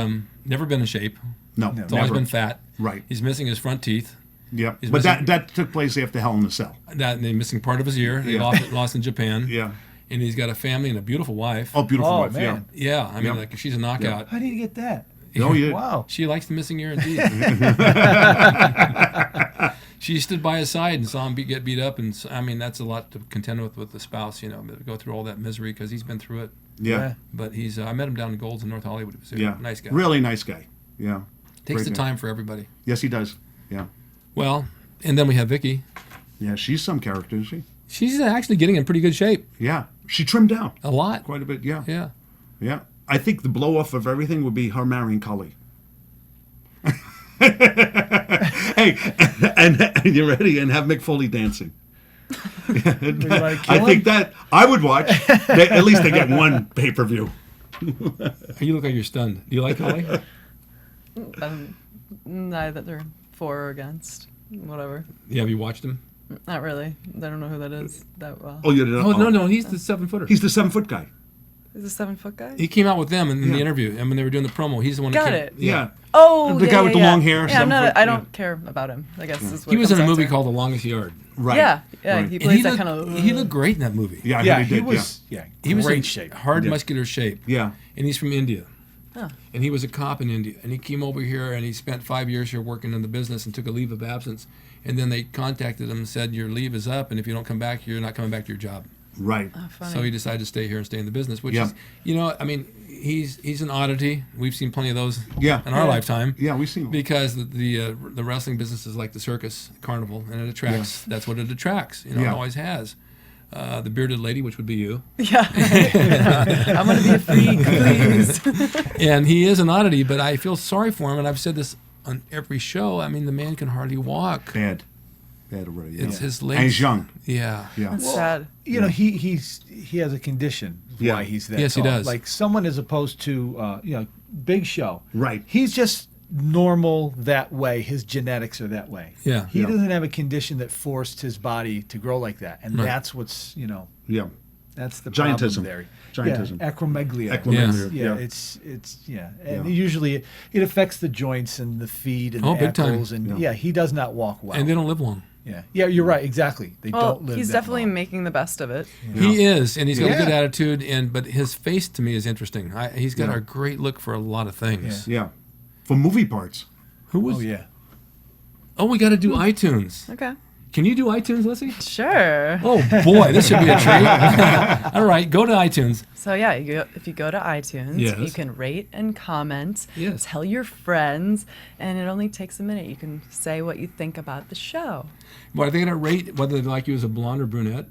never been in shape. No, He's always been fat. Right. He's missing his front teeth. Yeah, He's but missing- that took place after Hell in a Cell. They're missing part of his ear. They Yeah. lost in Japan. Yeah. And he's got a family and a beautiful wife. Oh, beautiful Oh, wife. man. Yeah, I mean, Yeah. she's a knockout. How did you get that? Yeah. Oh, yeah. Wow. She likes the missing ear indeed. She stood by his side and saw him get beat up, and I mean that's a lot to contend with the spouse, you know, to go through all that misery because he's been through it. Yeah. But he's I met him down in Golds in North Hollywood. He was a Yeah. nice guy. Really nice guy. Yeah. Takes Great the guy. time for everybody. Yes, he does. Yeah. Well, and then we have Vicky. Yeah, she's some character, isn't she? She's actually getting in pretty good shape. Yeah. She trimmed down A lot. quite a bit. Yeah. Yeah. Yeah. I think the blow off of everything would be her marrying Cully. Hey, and you ready? And have Mick Foley dancing. I think that I would watch. At least they get one pay-per-view. You look like you're stunned. Do you like Holly? Neither for or against. Whatever. Yeah, have you watched him? Not really. I don't know who that is that well. Oh, you did. Oh, no, he's the 7-footer. He's the 7-foot guy. He's a 7-foot guy? He came out with them in the Yeah. interview, and when they were doing the promo, he's the one that Got came. it. Yeah. Oh, The yeah, guy yeah, with the yeah. long hair, Yeah, I'm not. 7 foot, I yeah. don't care about him. I guess is what He was in a comes movie after. called The Longest Yard. Right. Yeah, Right. he And plays he that looked, kind of. he looked great in that movie. Yeah, Yeah, he he did. was. Yeah, He was great in shape. hard, Yeah. muscular shape. Yeah. And he's from India. Huh. And he was a cop in India. And he came over here and he spent 5 years here working in the business and took a leave of absence. And then they contacted him and said, your leave is up, and if you don't come back, you're not coming back to your job. Right. Oh, funny. So he decided to stay here and stay in the business, which Yeah. is, you know, I mean, he's an oddity. We've seen plenty of those Yeah. in our lifetime. Yeah, we've seen them. Because the wrestling business is like the circus carnival, and it attracts. That's what it attracts. You know, Yeah. it always has. The bearded lady, which would be you, Yeah. I'm gonna be a freak, please. and he is an oddity. But I feel sorry for him, and I've said this on every show. I mean, the man can hardly walk. Bad already. Yeah. It's his legs. And he's young. Yeah. Yeah. That's sad. You know, he has a condition Yeah. why he's that Yes, he tall. does. Like someone as opposed to Big Show. Right. He's just normal that way. His genetics are that way. Yeah. He Yeah. doesn't have a condition that forced his body to grow like that, and Right. that's what's Yeah. that's the Giantism. problem there. Giantism. Yeah, acromegalia. Acromegalia, Yeah, yeah. it's and Yeah. usually it affects the joints and the feet and Oh, the big time. ankles, and Yeah. he does not walk well. And they don't live long. yeah, you're right, exactly. They Well, don't live. he's that definitely long. making the best of it. He is, and he's got a good Yeah. attitude. But his face to me is interesting. He's got Yeah. a great look for a lot of things. Yeah. For movie parts. Who was? Oh yeah. Oh, we got to do iTunes. Okay. Can you do iTunes, Lissy? Sure. Oh boy, this should be a treat. All right, go to iTunes. So yeah, if you go to iTunes, Yes. you can rate and comment, Yes. tell your friends, and it only takes a minute. You can say what you think about the show. Well, are they going to rate whether they like you as a blonde or brunette?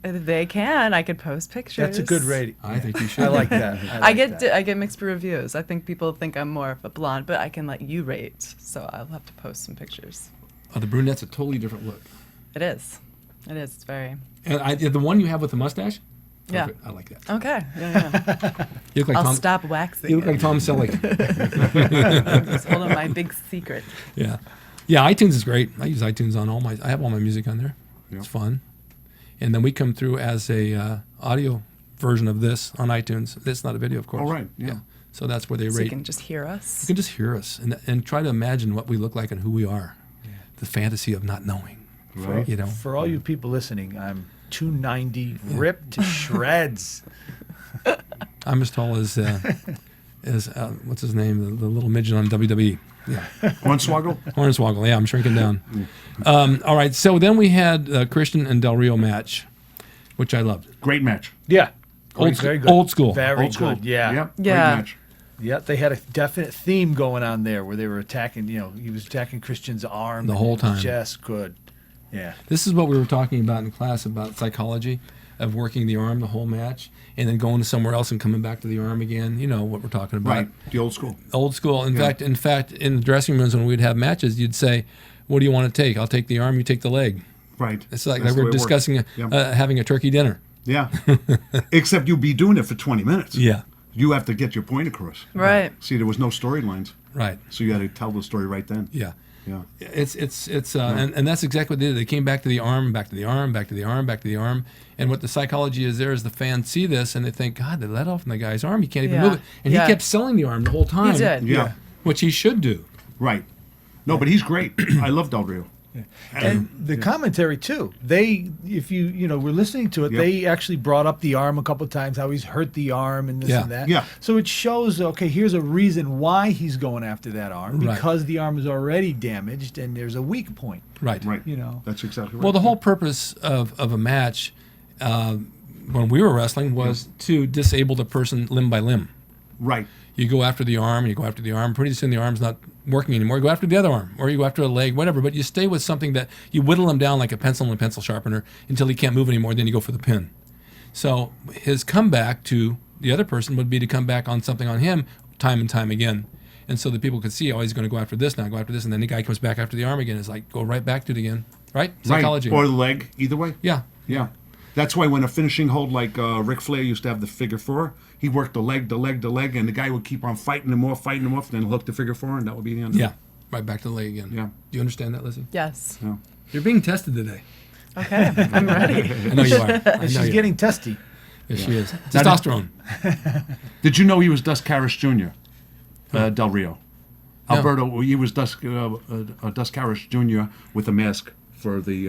If they can, I could post pictures. That's a good rating. I think you should. I like that. I get mixed reviews. I think people think I'm more of a blonde, but I can let you rate. So I'll have to post some pictures. Oh, the brunette's a totally different look. It is. It is. It's very. And the one you have with the mustache? Yeah. Perfect. I like that. Okay. Yeah. You look like I'll Tom. stop waxing. You look it. like Tom Selleck. Just hold on my big secret. Yeah. Yeah, iTunes is great. I use iTunes on I have all my music on there. It's fun. And then we come through as a audio version of this on iTunes. It's not a video, of course. Oh, right, yeah. So that's where they So rate. you can just hear us. You can just hear us and try to imagine what we look like and who we are. The fantasy of not knowing. Right. You know. For all you people listening, I'm 290, ripped to shreds. I'm as tall as what's his name? The little midget on WWE. Yeah. Hornswoggle? Hornswoggle. Yeah, I'm shrinking down. All right. So then we had Christian and Del Rio match, which I loved. Great match. Yeah. Old Very school- good. old school. Very Old school. good. Yeah. Yep. Yeah. Great match. Yeah, they had a definite theme going on there where they were attacking, he was attacking Christian's arm. The and whole it was time. Just good. Yeah. This is what we were talking about in class about psychology of working the arm the whole match and then going somewhere else and coming back to the arm again. You know what we're talking about. Right. The old school. Old school. In fact, in the dressing rooms when we'd have matches, you'd say, "What do you want to take? I'll take the arm. You take the leg." Right. It's like That's the way we're it works. discussing Yeah. having a turkey dinner. Yeah. Except you'll be doing it for 20 minutes. Yeah. You have to get your point across. Right. See, there was no storylines, Right. so you had to tell the story right then. Yeah. Yeah. It's and that's exactly what they did. They came back to the arm, back to the arm, back to the arm, back to the arm. And what the psychology is there is the fans see this and they think, God, they let off in the guy's arm. He can't even Yeah. move it. And Yeah. he kept selling the arm the whole time. He did. Yeah. Which he should do. Right. No, but he's great. I love Del Rio. And the commentary too. They, if you were listening to it, they actually brought up the arm a couple of times, how he's hurt the arm and this and that. Yeah. So it shows, okay, here's a reason why he's going after that arm, because the arm is already damaged and there's a weak point. Right. Right. That's exactly right. Well, the whole purpose of a match when we were wrestling was to disable the person limb by limb. Right. You go after the arm, pretty soon the arm's not working anymore. You go after the other arm, or you go after a leg, whatever, but you stay with something that you whittle him down like a pencil and a pencil sharpener until he can't move anymore, then you go for the pin. So his comeback to the other person would be to come back on something on him time and time again. And so that people could see, oh, he's going to go after this now, and then the guy comes back after the arm again. It's like, go right back to it again, right? Psychology. Right. Or the leg, either way. Yeah. Yeah. That's why when a finishing hold like Ric Flair used to have the figure four, he worked the leg, and the guy would keep on fighting him off, and then hook the figure four, and that would be the end of it. Yeah. Right back to the leg again. Yeah. Do you understand that, Lissy? Yes. Yeah. You're being tested today. Okay, I'm ready. I know you are. I know She's you are. getting testy. Yes, she is. Testosterone. Did you know he was Dust Carish Jr., Del Rio? No. Alberto, he was Dust Carish Jr. with a mask for the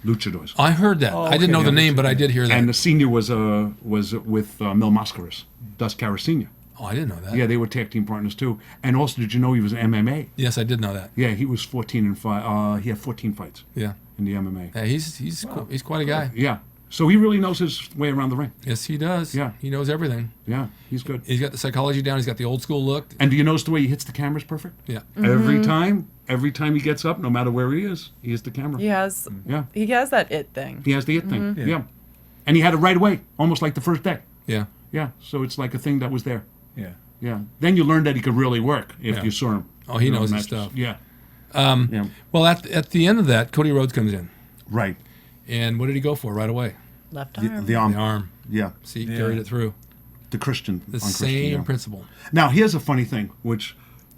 Luchadors. I heard that. I didn't know the name, but I did hear that. And the senior was with Mil Mascaras, Dust Carish Sr. Oh, I didn't know that. Yeah, they were tag team partners too. And also, did you know he was MMA? Yes, I did know that. Yeah, he was 14-5. He had 14 fights Yeah. in the MMA. Yeah, he's quite a guy. Yeah. So he really knows his way around the ring. Yes, he does. Yeah. He knows everything. Yeah, he's good. He's got the psychology down. He's got the old school look. And do you notice the way he hits the cameras perfect? Yeah. Every time he gets up, no matter where he hits the camera. He has that it thing. He has the it thing. Yeah. And he had it right away, almost like the first day. Yeah. Yeah. So it's like a thing that was there. Yeah. Yeah. Then you learned that he could really work if you saw him. Oh, he You know, knows his matches. stuff. Yeah. Well, at the end of that, Cody Rhodes comes in. Right. And what did he go for right away? Left arm. The arm. The arm. Yeah. See, he carried it through. The Christian. The on Christian, same yeah. principle. Now, here's a funny thing,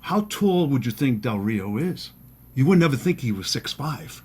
how tall would you think Del Rio is? You would never think he was 6'5".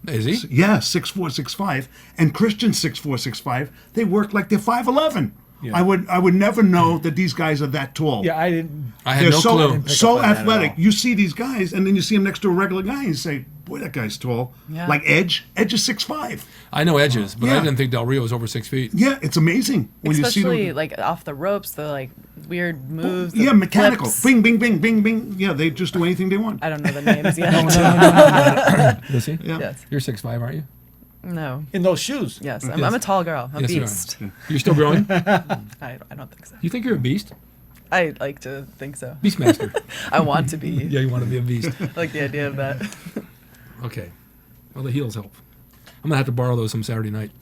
Is he? Yeah, 6'4", 6'5", and Christian's 6'4", 6'5". They work like they're 5'11". Yeah. I would never know that these guys are that tall. Yeah, I didn't. I had They're no clue. so up on that at athletic. all. You see these guys, and then you see them next to a regular guy, and you say, "Boy, that guy's tall." Yeah. Like Edge. Edge is 6'5". I know edges, but I Yeah. didn't think Del Rio was over 6 feet. Yeah, it's amazing when you see Especially them. like off the ropes, the like weird moves. the Yeah, mechanical. flips. Bing, bing, bing, bing, bing. Yeah, they just do anything they want. I don't know the names yet. Lissy? Yeah. Yes. You're 6'5", aren't you? No. In those shoes. Yes. I'm a tall girl. A Yes, you are. beast. You're still growing? I don't think so. You think you're a beast? I like to think so. Beastmaster. I want to be. Yeah, you want to be a beast. I like the idea of that. Okay. Well, the heels help. I'm going to have to borrow those some Saturday night.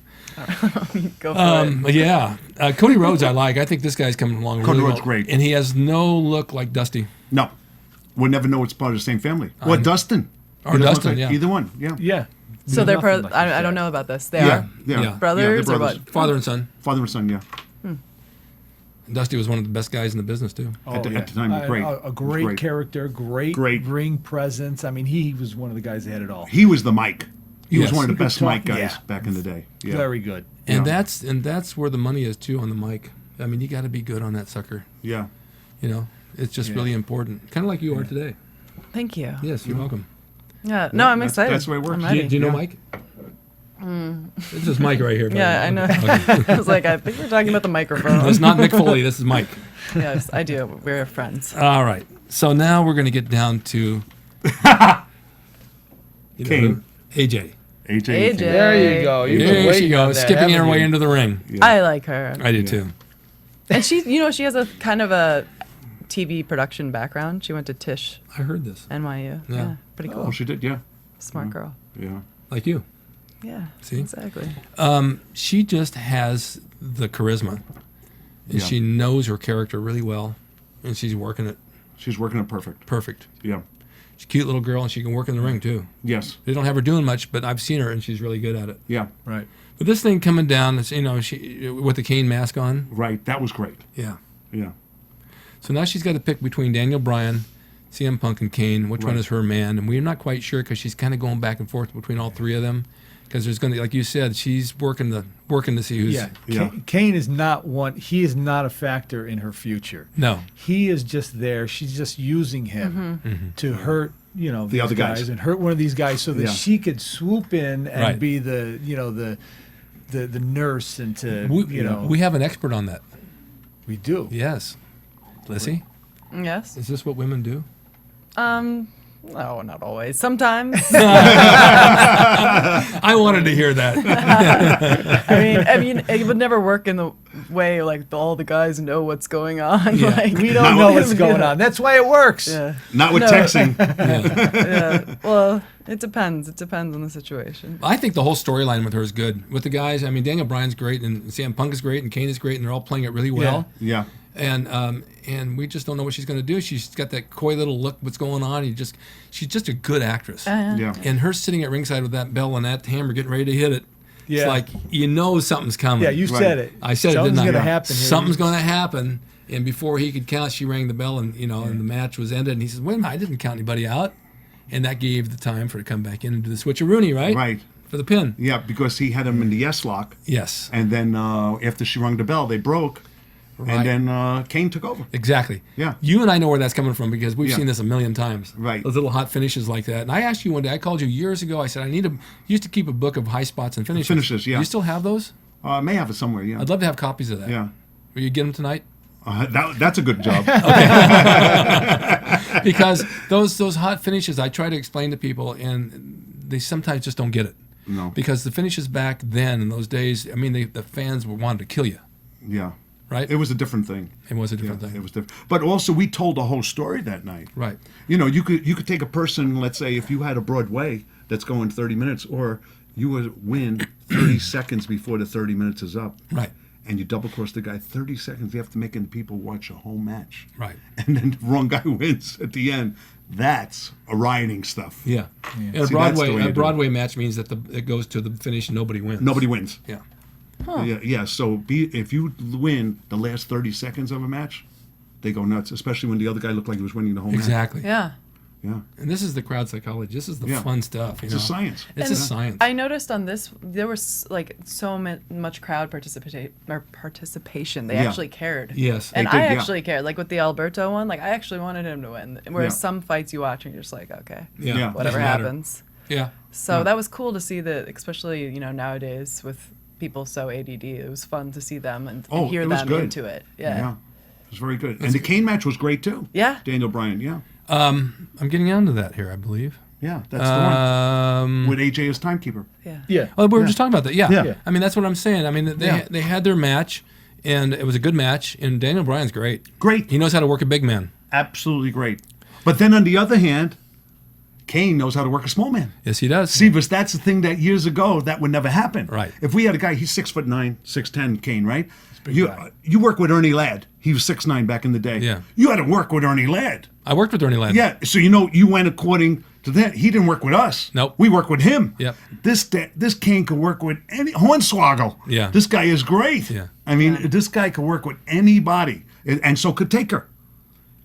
Go for it. Yeah. Cody Rhodes I like. I think this guy's coming along Cody really Rhodes well. great. And he has no look like Dusty. No, we'll never know it's part of the same family. Or Dustin. Or Either Dustin, one, yeah. Either one. Yeah. Yeah. So they're Nothing like you I said. don't know about this. They Yeah. are Yeah. Yeah. brothers, they're or what? Father and son. Father and son. Yeah. Dusty was one of the best guys in the business, too. At the time, great. A great, Great. character, great ring presence. I mean, he was one of the guys that had it all. He was the Mike. He was Yes. one of the He could best talk- Mike guys yeah. back in the day. Yeah. Very good. And Yeah. that's where the money is, too, on the mic. I mean, you got to be good on that sucker. Yeah. You know, it's just really important. Kind of like you are today. Thank you. Yes, you're welcome. Yeah. No, I'm excited. that's the way it works. I'm Do ready. you know Mike? This is Mike right here. by Yeah, I the know. way. I was like, I think we're talking about the microphone. That's not Mick Foley. This is Mike. Yes, I do. We're friends. All right. So now we're going to get down to Kane. AJ. AJ. There you go. You've been There she waiting on goes, that, skipping her haven't way you? into the ring. I like her. I do too. And she, she has a kind of a TV production background. She went to Tisch I heard this. NYU. Yeah. Pretty cool. Oh, she did. Yeah. Smart girl. Yeah. Like you. Yeah. See? Exactly. She just has the charisma. And Yeah. she knows her character really well. And she's working it She's working it perfect. perfect. Yeah. She's a cute little girl and she can work in the ring too. Yes. They don't have her doing much, but I've seen her and she's really good at it. Yeah. Right. But this thing coming down, it's, she with the Kane mask on. Right. That was great. Yeah. Yeah. So now she's got to pick between Daniel Bryan, CM Punk, and Kane. Which one Right. is her man? And we're not quite sure because she's kind of going back and forth between all three of them. Because there's going to, like you said, she's working to see who's. Yeah. Yeah. Kane is not one. He is not a factor in her future. No. He is just there. She's just using him to hurt the The other guys. and hurt one of these guys so that Yeah. she could swoop in and Right. be the the nurse and to We have an expert on that. we do. Yes. Lissy, Yes. is this what women do? No, not always. Sometimes. I wanted to hear that. I mean, it would never work in the way like all the guys know what's going on. Yeah. Like, We don't know what's going on. That's why it works. Yeah. Not with No. texting. Yeah. Well, it depends. It depends on the situation. I think the whole storyline with her is good. With the guys, I mean, Daniel Bryan's great, and CM Punk is great, and Kane is great, and they're all playing it really well. Yeah. And we just don't know what she's going to do. She's got that coy little look. What's going on? She's just a good actress. Yeah. And her sitting at ringside with that bell and that hammer, getting ready to hit it. Yeah. It's like something's coming. Yeah, you said it. I said Something's it, didn't I? gonna happen here. Something's going to happen. And before he could count, she rang the bell, and and the match was ended. And he says, "Wait a minute, I didn't count anybody out." And that gave the time for her to come back in and do the switcheroony, right? Right. For the pin. Yeah, because he had him in the yes lock. Yes. And then after she rung the bell, they broke. Right. And then Kane took over. Exactly. Yeah. You and I know where that's coming from because we've Yeah. seen this a million times. Right. Those little hot finishes like that. And I asked you one day, I called you years ago, I said, you used to keep a book of high spots and finishes. Finishes, yeah. Do you still have those? I may have it somewhere, yeah. I'd love to have copies of that. Yeah. Will you get them tonight? That's a good job. Because those hot finishes, I try to explain to people, and they sometimes just don't get it. No. Because the finishes back then, in those days, I mean, the fans wanted to kill you, Yeah. right? It was a different thing. It was a different Yeah, thing. It was different. But also, we told the whole story that night. Right. You know, you could take a person, let's say, if you had a Broadway that's going 30 minutes, or you would win 30 seconds before the 30 minutes is up. Right. And you double cross the guy 30 seconds, you have to make people watch a whole match. Right. And then the wrong guy wins at the end. That's a rioting stuff. Yeah. And See, that's the way you do a it. Broadway match means that it goes to the finish and nobody wins. Nobody wins. Yeah. Yeah. So if you win the last 30 seconds of a match, they go nuts, especially when the other guy looked like he was winning the whole Exactly. Yeah. match. And this is the crowd psychology. This is the Yeah. fun stuff. It's a science. It's And a science. I noticed on this there was like so much crowd participation. They Yeah. actually cared. Yes. and They did, I yeah. actually cared. Like with the Alberto one, like I actually wanted him to win. Whereas Yeah. some fights you watch and you're just like, okay, Yeah. whatever Doesn't matter. happens. Yeah. So that was cool to see that, especially nowadays with people so ADD. It was fun to see them and hear it was them good. into it. Yeah. Yeah. It was very good. And the Kane match was great, too. Yeah. Daniel Bryan, yeah. I'm getting onto that here, I believe. Yeah, that's the one. With AJ as timekeeper. Yeah. Yeah. Oh, we were just talking about that. Yeah. Yeah. I mean, that's what I'm saying. I mean, they had their match, and it was a good match. And Daniel Bryan's great. Great. He knows how to work a big man. Absolutely great. But then on the other hand, Kane knows how to work a small man. Yes, he does. See, but that's the thing that years ago that would never happen. Right. If we had a guy, he's 6'9", 6'10", Kane, right? big You guy. you work with Ernie Ladd. He was 6'9" back in the day. Yeah. You had to work with Ernie Ladd. I worked with Ernie Ladd. Yeah. So you went according to that. He didn't work with us. Nope. We worked with him. Yep. This Kane could work with any Hornswoggle. Yeah. This guy is great. Yeah. I mean, this guy could work with anybody, and so could Taker.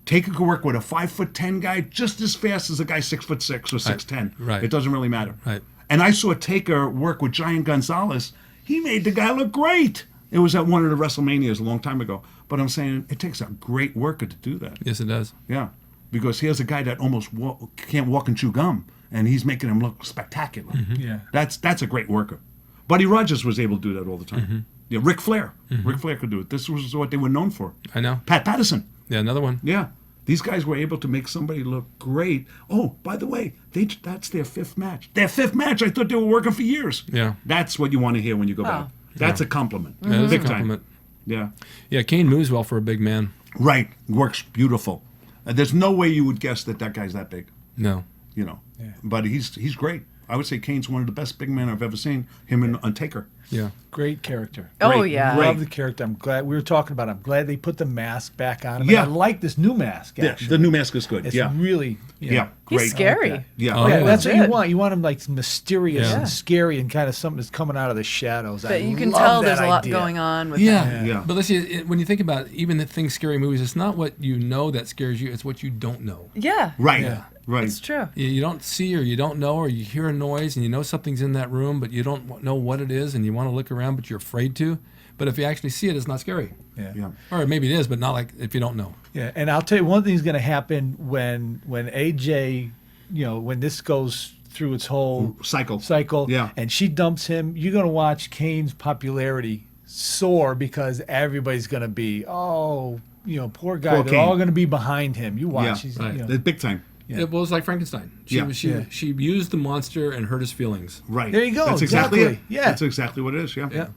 Taker could work with a 5'10" guy just as fast as a guy 6'6" or 6'10". Right. It doesn't really matter. Right. And I saw Taker work with Giant Gonzalez. He made the guy look great. It was at one of the WrestleManias a long time ago. But I'm saying it takes a great worker to do that. Yes, it does. Yeah. Because here's a guy that almost can't walk and chew gum, and he's making him look spectacular. Yeah. That's a great worker. Buddy Rogers was able to do that all the time. Yeah, Ric Flair. Ric Flair could do it. This was what they were known for. I know. Pat Patterson. Yeah, another one. Yeah. These guys were able to make somebody look great. Oh, by the way, that's their fifth match. Their fifth match. I thought they were working for years. Yeah. That's what you want to hear when you go back. That's a compliment. That is a Big time. compliment. Yeah. Yeah, Kane moves well for a big man. Right. Works beautiful. There's no way you would guess that guy's that big. No. You know. But he's great. I would say Kane's one of the best big men I've ever seen. Him and Taker. Yeah. Great character. Oh, Great, yeah. great. Love the character. I'm glad we were talking about it. I'm glad they put the mask back on him. Yeah. And I like this new mask. Yeah, Actually. the new mask is good. It's yeah. really Yeah. Great. He's scary. that. Yeah. Oh, Yeah, yeah. that's what you Legit. want. You want him like mysterious Yeah. and scary and kind of something that's coming out of the shadows. But I you can love tell that there's a lot idea. going on with Yeah. him. Yeah. But listen, when you think about it, even the things scary movies, it's not what you know that scares you, it's what you don't know. Yeah. Right. Yeah. Right. It's true. You don't see or you don't know or you hear a noise and you know something's in that room, but you don't know what it is and you want to look around, but you're afraid to. But if you actually see it, it's not scary. Yeah. Yeah. Or maybe it is, but not like if you don't know. Yeah, and I'll tell you one thing's going to happen when AJ when this goes through its whole cycle, yeah, and she dumps him, you're going to watch Kane's popularity soar because everybody's going to be, poor guy. They're Kane. all going to be behind him. You watch. Yeah, He's, right. They're big time. Yeah. It was like Frankenstein. She used the monster and hurt his feelings. Right. There you go. That's exactly it. Yeah. That's exactly what it is. Yeah. Yeah.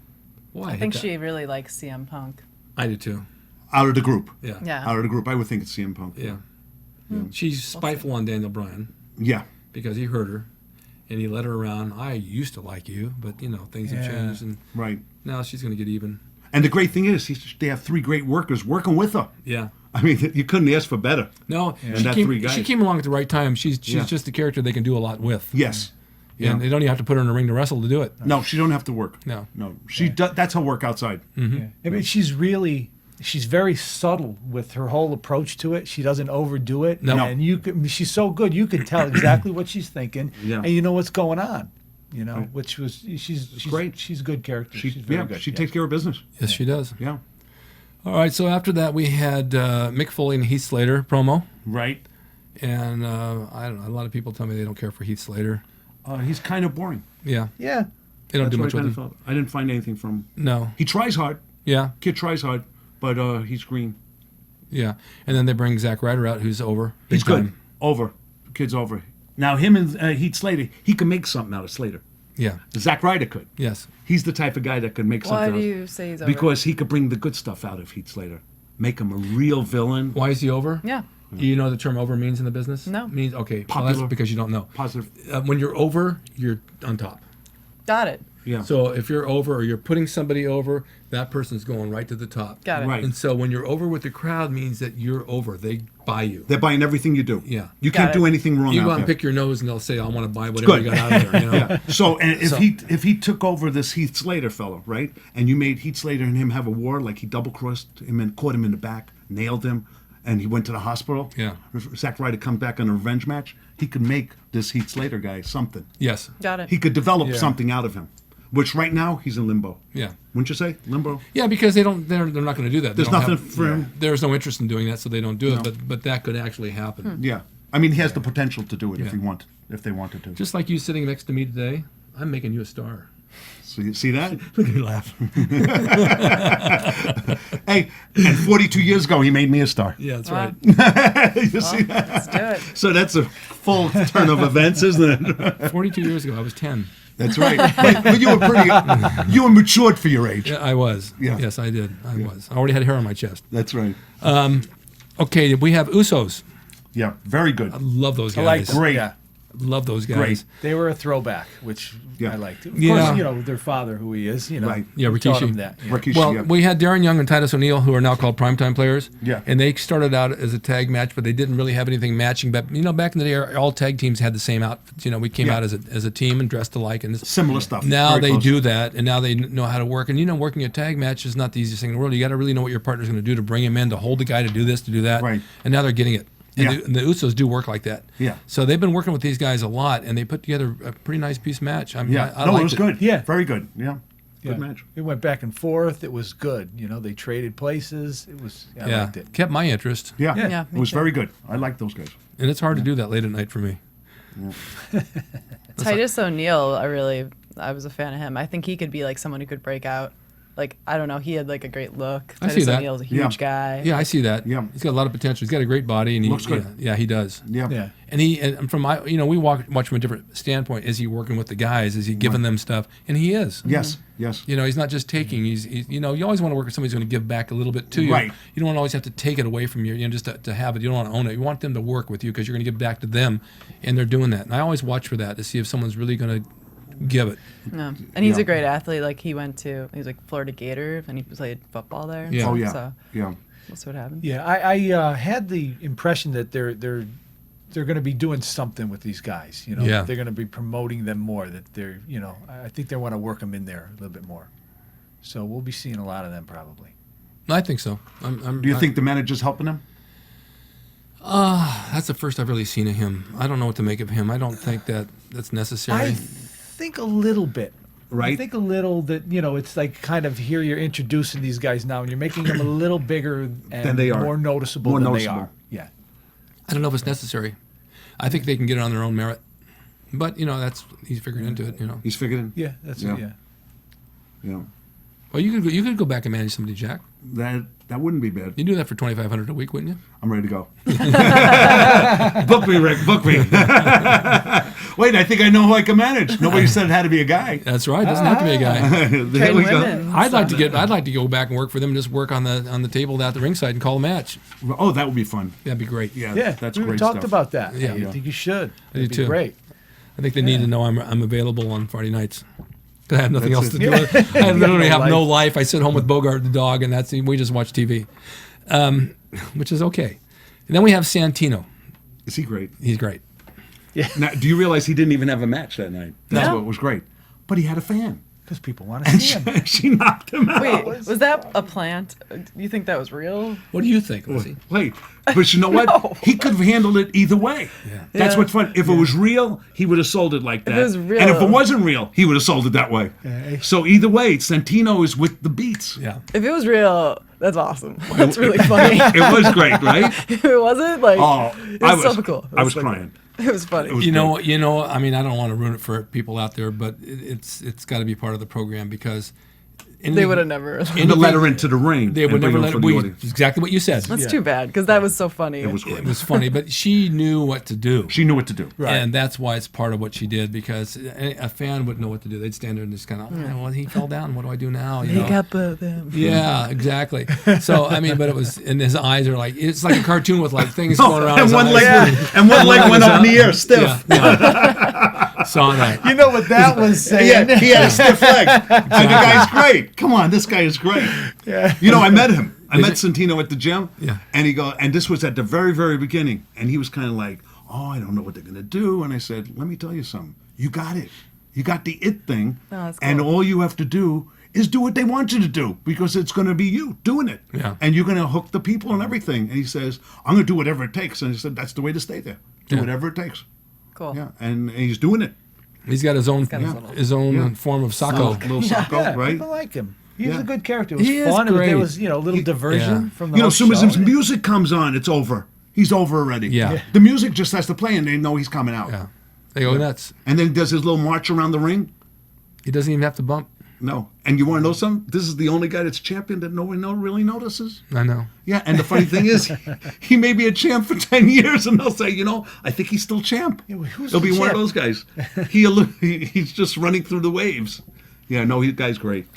Why? I think she really likes CM Punk. I do too. Out of the group. Yeah. Yeah. Out of the group, I would think it's CM Punk. Yeah. She's spiteful on Daniel Bryan Yeah. because he hurt her, and he led her around. I used to like you, but things have changed, and Right. now she's going to get even. And the great thing is, they have 3 great workers working with her. Yeah. I mean, you couldn't ask for better. No, And that 3 guys. she came along at the right time. She's just a character they can do a lot with. Yes. And they don't even have to put her in the ring to wrestle to do it. No, she don't have to work. No. She does. That's her work outside. Yeah. I mean, she's very subtle with her whole approach to it. She doesn't overdo it. No. And she's so good. You can tell exactly what she's thinking, Yeah. and you know what's going on. Which was she's great. She's a good character. She's very good. She takes care of business. Yes, she does. Yeah. All right, so after that, we had Mick Foley and Heath Slater promo. Right. And I don't know, a lot of people tell me they don't care for Heath Slater. He's kind of boring. Yeah. Yeah. They don't That's do what much I with kinda him. felt. I didn't find anything from him. No. He tries hard. Yeah. Kid tries hard, but he's green. Yeah. And then they bring Zack Ryder out, who's over. He's big good. time. Over. The kid's over. Now, him and Heath Slater, he can make something out of Slater. Yeah. Zack Ryder could. Yes. He's the type of guy that could make Why something do out. you say he's over? Because he could bring the good stuff out of Heath Slater. Make him a real villain. Why is he over? Yeah. You know what the term over means in the business? No. Means, okay, well, Popular. that's because you don't know. Positive. When you're over, you're on top. Got it. Yeah. So if you're over or you're putting somebody over, that person's going right to the top. Got it. Right. And so when you're over with the crowd means that you're over. They buy you. They're buying everything you do. Yeah. You Got can't do it. anything wrong You out go out and there. pick your nose and they'll say, I want to buy whatever good. you got out of there. You know? Yeah. So, and if he took over this Heath Slater fellow, right, and you made Heath Slater and him have a war, like he double crossed him and caught him in the back, nailed him, and he went to the hospital. Yeah. Zack Ryder come back on a revenge match. He could make this Heath Slater guy something. Yes. Got it. He could develop something out of him, which right now he's in limbo. Yeah. Wouldn't you say limbo? Yeah, because they're not going to do that. They There's don't nothing have- for him. There's no interest in doing that, so they don't do it. But that could actually happen. Yeah. I mean, he has the potential to do it if they wanted to. Just like you sitting next to me today, I'm making you a star. So you see that? Look at you laugh. Hey, and 42 years ago, he made me a star. Yeah, that's Wow. right. You see that? Let's do it. So that's a full turn of events, isn't it? 42 years ago, I was 10. That's right. But you were you were matured for your age. Yeah, I was. Yeah. Yes, I did. I was. I already had hair on my chest. That's right. Okay, we have Usos. Yeah, very good. Love those I like guys. Great. Yeah. Love those guys. Great. They were a throwback, which Yeah. I liked. Of Yeah. course, their father, who he is, Right. Yeah, taught Rikishi. him that. Yeah. Rikishi, Well, yeah. we had Darren Young and Titus O'Neil, who are now called primetime players. Yeah. And they started out as a tag match, but they didn't really have anything matching. But back in the day, all tag teams had the same outfits. We came Yeah. out as a team and dressed alike. And Similar stuff. now Very they close. do that, and now they know how to work. And working a tag match is not the easiest thing in the world. You got to really know what your partner's going to do to bring him in, to hold the guy, to do this, to do that. Right. And now they're getting it. And Yeah. the Usos do work like that. Yeah. So they've been working with these guys a lot, and they put together a pretty nice piece match. I mean, Yeah. I No, liked it was good. Yeah. Very good. Yeah. Yeah. Good match. It went back and forth. It was good. They traded places. It was. I Yeah, liked it. kept my interest. Yeah. Yeah, It me was too. very good. I like those guys. And it's hard to do that late at night for me. Titus O'Neil, I was a fan of him. I think he could be like someone who could break out. Like, I don't know, he had like a great look. I see Titus that. O'Neil's a huge guy. Yeah, I see that. Yeah. He's got a lot of potential. He's got a great body, and he Looks good. Yeah, he does. Yeah. Yeah. And from my, we watch from a different standpoint. Is he working with the guys? Is he giving them stuff? And he is. Yes. Yes. He's not just taking. He's you always want to work with somebody who's going to give back a little bit to you. Right. You don't want to always have to take it away from you. Just to have it. You don't want to own it. You want them to work with you because you're going to give back to them, and they're doing that. And I always watch for that to see if someone's really going to give it. No. And he's Yeah. a great athlete. Like, he was like Florida Gator, and he played football there. and Yeah. stuff, Oh, yeah. So Yeah. that's what happened. Yeah, I had the impression that they're going to be doing something with these guys. Yeah. They're going to be promoting them more. That they're, I think they want to work them in there a little bit more. So we'll be seeing a lot of them probably. I think so. Do you think the manager's helping him? That's the first I've really seen of him? I don't know what to make of him. I don't think that's necessary. I think a little bit. Right. I think a little that, it's like kind of here you're introducing these guys now and you're making them a little bigger and Than they are. more noticeable More than noticeable. they are. Yeah. I don't know if it's necessary. I think they can get it on their own merit. But, he's figured into it, He's figured in. Yeah, that's Yeah. it. Yeah. Yeah. Well, you could go back and manage somebody, Jack. That wouldn't be bad. You'd do that for $2,500 a week, wouldn't you? I'm ready to go. Book me, Rick. Book me. Wait, I think I know who I can manage. Nobody said it had to be a guy. That's right. It doesn't have to be a guy. There Train we go. women. I'd like to go back and work for them and just work on the table at the ringside and call a match. Oh, that would be fun. That'd be great. Yeah, Yeah, that's we great talked stuff. about that. Yeah. I think you should. I do It'd be too. great. I think they need to know I'm available on Friday nights. 'Cause I have nothing That's else to it. do. I literally no have no life. I sit home with Bogart the dog, and we just watch TV, which is okay. And then we have Santino. Is he great? He's great. Now, do you realize he didn't even have a match that night? That's No. what was great. But he had a fan. Because people want to see him. She knocked him out. Wait, was that a plant? You think that was real? What do you think, Lissy? Wait, but you know what? No. He could have handled it either way. That's Yeah. what's fun. If it was real, he would have sold it like that. it was real- And if it wasn't real, he would have sold it that way. So either way, Santino is with the beats. Yeah. If it was real, that's awesome. That's really funny. It was great, right? If it wasn't, like, Oh, it was so cool. I was crying. It was funny. was You know. I mean, I don't want to ruin it for people out there, but it's got to be part of the program because They would have never. And to let her into the ring. They would and bring never her let for the audience. exactly what you said. That's too bad because that was so funny. It was great. It was funny, but she knew what to do. She knew what to do. And that's why it's part of what she did because a fan wouldn't know what to do. They'd stand there and just kind of, well, he fell down. What do I do now? You Make know? up with him. Yeah, exactly. So I mean, but it was, and his eyes are like it's like a cartoon with like things going around. And his one eyes. leg, and one leg went up in the air, stiff. Saw that. You know what that was saying? Yeah, he had a stiff leg. And the guy's great. Come on, this guy is great. Yeah. You know, I met him. I met Santino at the gym. Yeah. And and this was at the very, very beginning. And he was kind of like, oh, I don't know what they're going to do. And I said, let me tell you something. You got it. You got the it thing. Oh, that's And cool. all you have to do is do what they want you to do because it's going to be you doing it. Yeah. And you're going to hook the people and everything. And he says, I'm going to do whatever it takes. And he said, that's the way to stay there. Do Yeah. whatever it takes. Cool. Yeah. And he's doing it. He's got his own his own- Yeah. form of Sacco. Little Sacco, Yeah, right? people like him. He was Yeah. a good character. It was He is fun. great. There was, a little diversion Yeah. from the You know, whole as soon as show. his music comes on, it's over. He's over already. Yeah. The music just has to play, and they know he's coming out. Yeah. They go nuts. And then he does his little march around the ring. He doesn't even have to bump. No. And you want to know something? This is the only guy that's champion that nobody really notices. I know. Yeah, and the funny thing is, he may be a champ for 10 years, and they'll say, I think he's still champ. Yeah, well, who's He'll be the one of champ? those guys. He's just running through the waves. Yeah, no, the guy's great.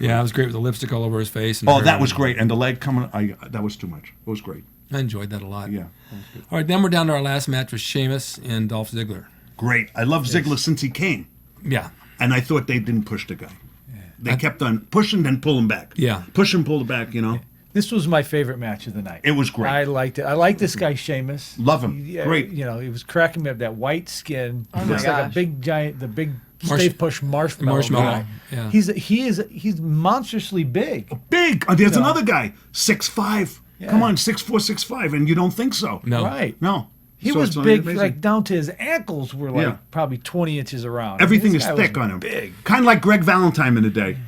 Yeah, it was great with the lipstick all over his face. And Oh, hair. that was great. And the leg coming, that was too much. It was great. I enjoyed that a lot. Yeah. That was good. All right, then we're down to our last match with Sheamus and Dolph Ziggler. Great. I love Ziggler since he came. Yeah. And I thought they didn't push the guy. They kept on pushing, then pulling back. Yeah. Push and pull it back, This was my favorite match of the night. It was great. I liked it. I like this guy, Sheamus. Love him. Yeah, Great. He was cracking me up. That white skin. Oh He my looks like a gosh. big giant, the big stave push marshmallow. Marshmallow, guy. yeah. He's monstrously big. Big. There's another guy, 6'5". Yeah. Come on, 6'4", 6'5", and you don't think so. No. Right. No. He So was it's big, amazing. like down to his ankles were like Yeah. probably 20 inches around. Everything This is guy was thick on him. Big. Kind of like Greg Valentine in the day.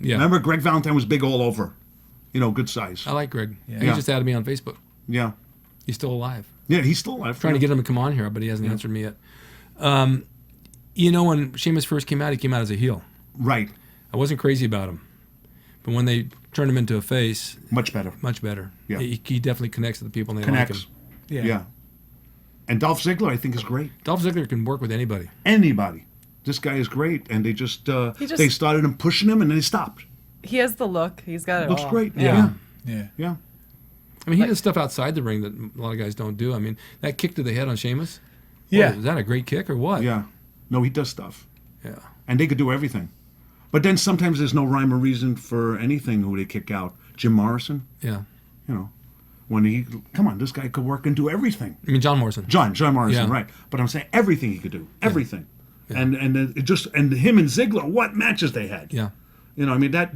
Yeah. Remember, Greg Valentine was big all over. Good size. I like Greg. He Yeah. just added me on Facebook. Yeah. He's still alive. Yeah, he's still alive. Trying to get him to come on here, but he hasn't answered me yet. When Sheamus first came out, he came out as a heel. Right. I wasn't crazy about him. But when they turned him into a face, Much better. much better. Yeah. He definitely connects to the people and they Connects. like him. Yeah. Yeah. And Dolph Ziggler, I think, is great. Dolph Ziggler can work with anybody. Anybody. This guy is great. And they just, they started him pushing him, and then he stopped. He has the look. He's got it Looks all. great. Yeah. Yeah. Yeah. I mean, he does stuff outside the ring that a lot of guys don't do. I mean, that kick to the head on Sheamus. Yeah. Is that a great kick or what? Yeah. No, he does stuff. Yeah. And they could do everything. But then sometimes there's no rhyme or reason for anything who they kick out. Jim Morrison, Yeah. when come on, this guy could work and do everything. I mean, John Morrison. John Morrison, Yeah. right. But I'm saying everything he could do. Everything. And then it just, and him and Ziggler, what matches they had. Yeah. I mean, that's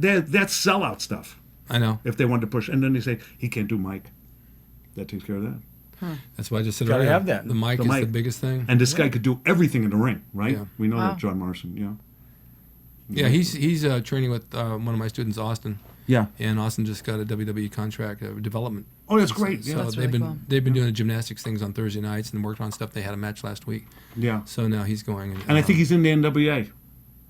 sellout stuff I know. if they wanted to push. And then they say, he can't do Mike. That takes care of that. That's why I just said Gotta earlier, have that. The mic The is mic. the biggest thing. And this guy could do everything in the ring, right? Yeah. We know Wow. that, John Morrison, Yeah, he's training with one of my students, Austin. Yeah. And Austin just got a WWE contract development. Oh, that's great. So Yeah. That's they've really been cool. they've been doing the gymnastics things on Thursday nights and worked on stuff. They had a match last week. Yeah. So now he's going. And I think he's in the NWA.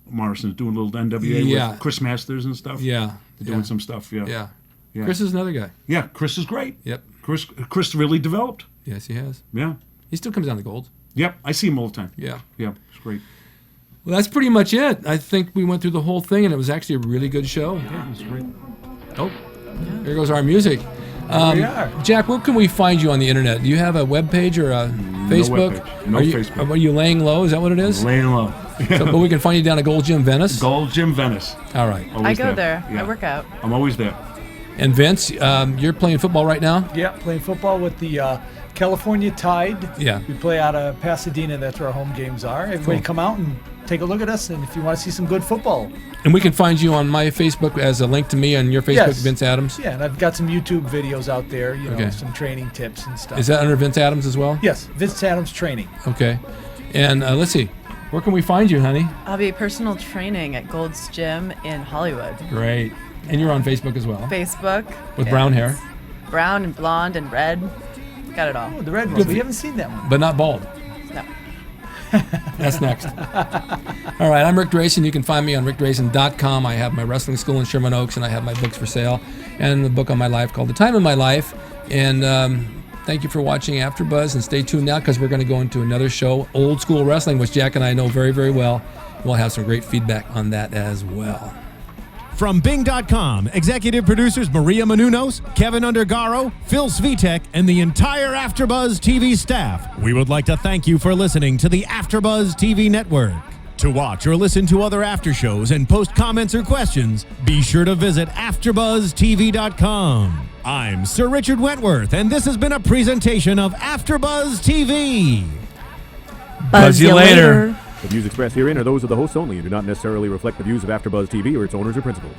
Morrison's doing a little NWA Yeah. with Chris Masters and stuff. Yeah. They're doing some stuff. Yeah. Yeah. Yeah. Chris is another guy. Yeah, Chris is great. Yep. Chris really developed. Yes, he has. Yeah. He still comes down to gold. Yep. I see him all the time. Yeah. Yeah. It's great. Well, that's pretty much it. I think we went through the whole thing, and it was actually a really good show. Yeah, it's great. Oh, there goes our music. we are. Jack, where can we find you on the internet? Do you have a web page or a Facebook? webpage. No are you, Facebook. Are you laying low? Is that what it is? Laying low. So, but we can find you down at Gold Gym Venice. Gold Gym Venice. All right. I Always go there. Yeah. I work out. I'm always there. And Vince, you're playing football right now? Yeah, playing football with the California Tide. Yeah. We play out of Pasadena. That's where our home games are. Everybody come out and take a look at us, and if you want to see some good football. And we can find you on my Facebook as a link to me and your Facebook, Yes. Vince Adams. Yeah, and I've got some YouTube videos out there, you know, Okay. some training tips and stuff. Is that under Vince Adams as well? Yes, Vince Adams Training. Okay. And let's see. Where can we find you, honey? I'll be personal training at Gold's Gym in Hollywood. Great. And you're on Facebook as well. Facebook. With brown hair. Brown and blonde and red. Got it all. Oh, the red one. We haven't seen that one. But not bald. No. That's next. All right, I'm Ric Drasin. You can find me on ricdrasin.com. I have my wrestling school in Sherman Oaks, and I have my books for sale, and the book on my life called The Time of My Life. And thank you for watching AfterBuzz, and stay tuned now because we're going to go into another show, Old School Wrestling, which Jack and I know very, very well. We'll have some great feedback on that as well. From Bing.com, executive producers Maria Menounos, Kevin Undergaro, Phil Svitek, and the entire AfterBuzz TV staff, we would like to thank you for listening to the AfterBuzz TV network. To watch or listen to other after shows and post comments or questions, be sure to visit AfterBuzzTV.com. I'm Sir Richard Wentworth, and this has been a presentation of AfterBuzz TV. Buzz you later. The views expressed herein are those of the hosts only and do not necessarily reflect the views of AfterBuzz TV or its owners or principals.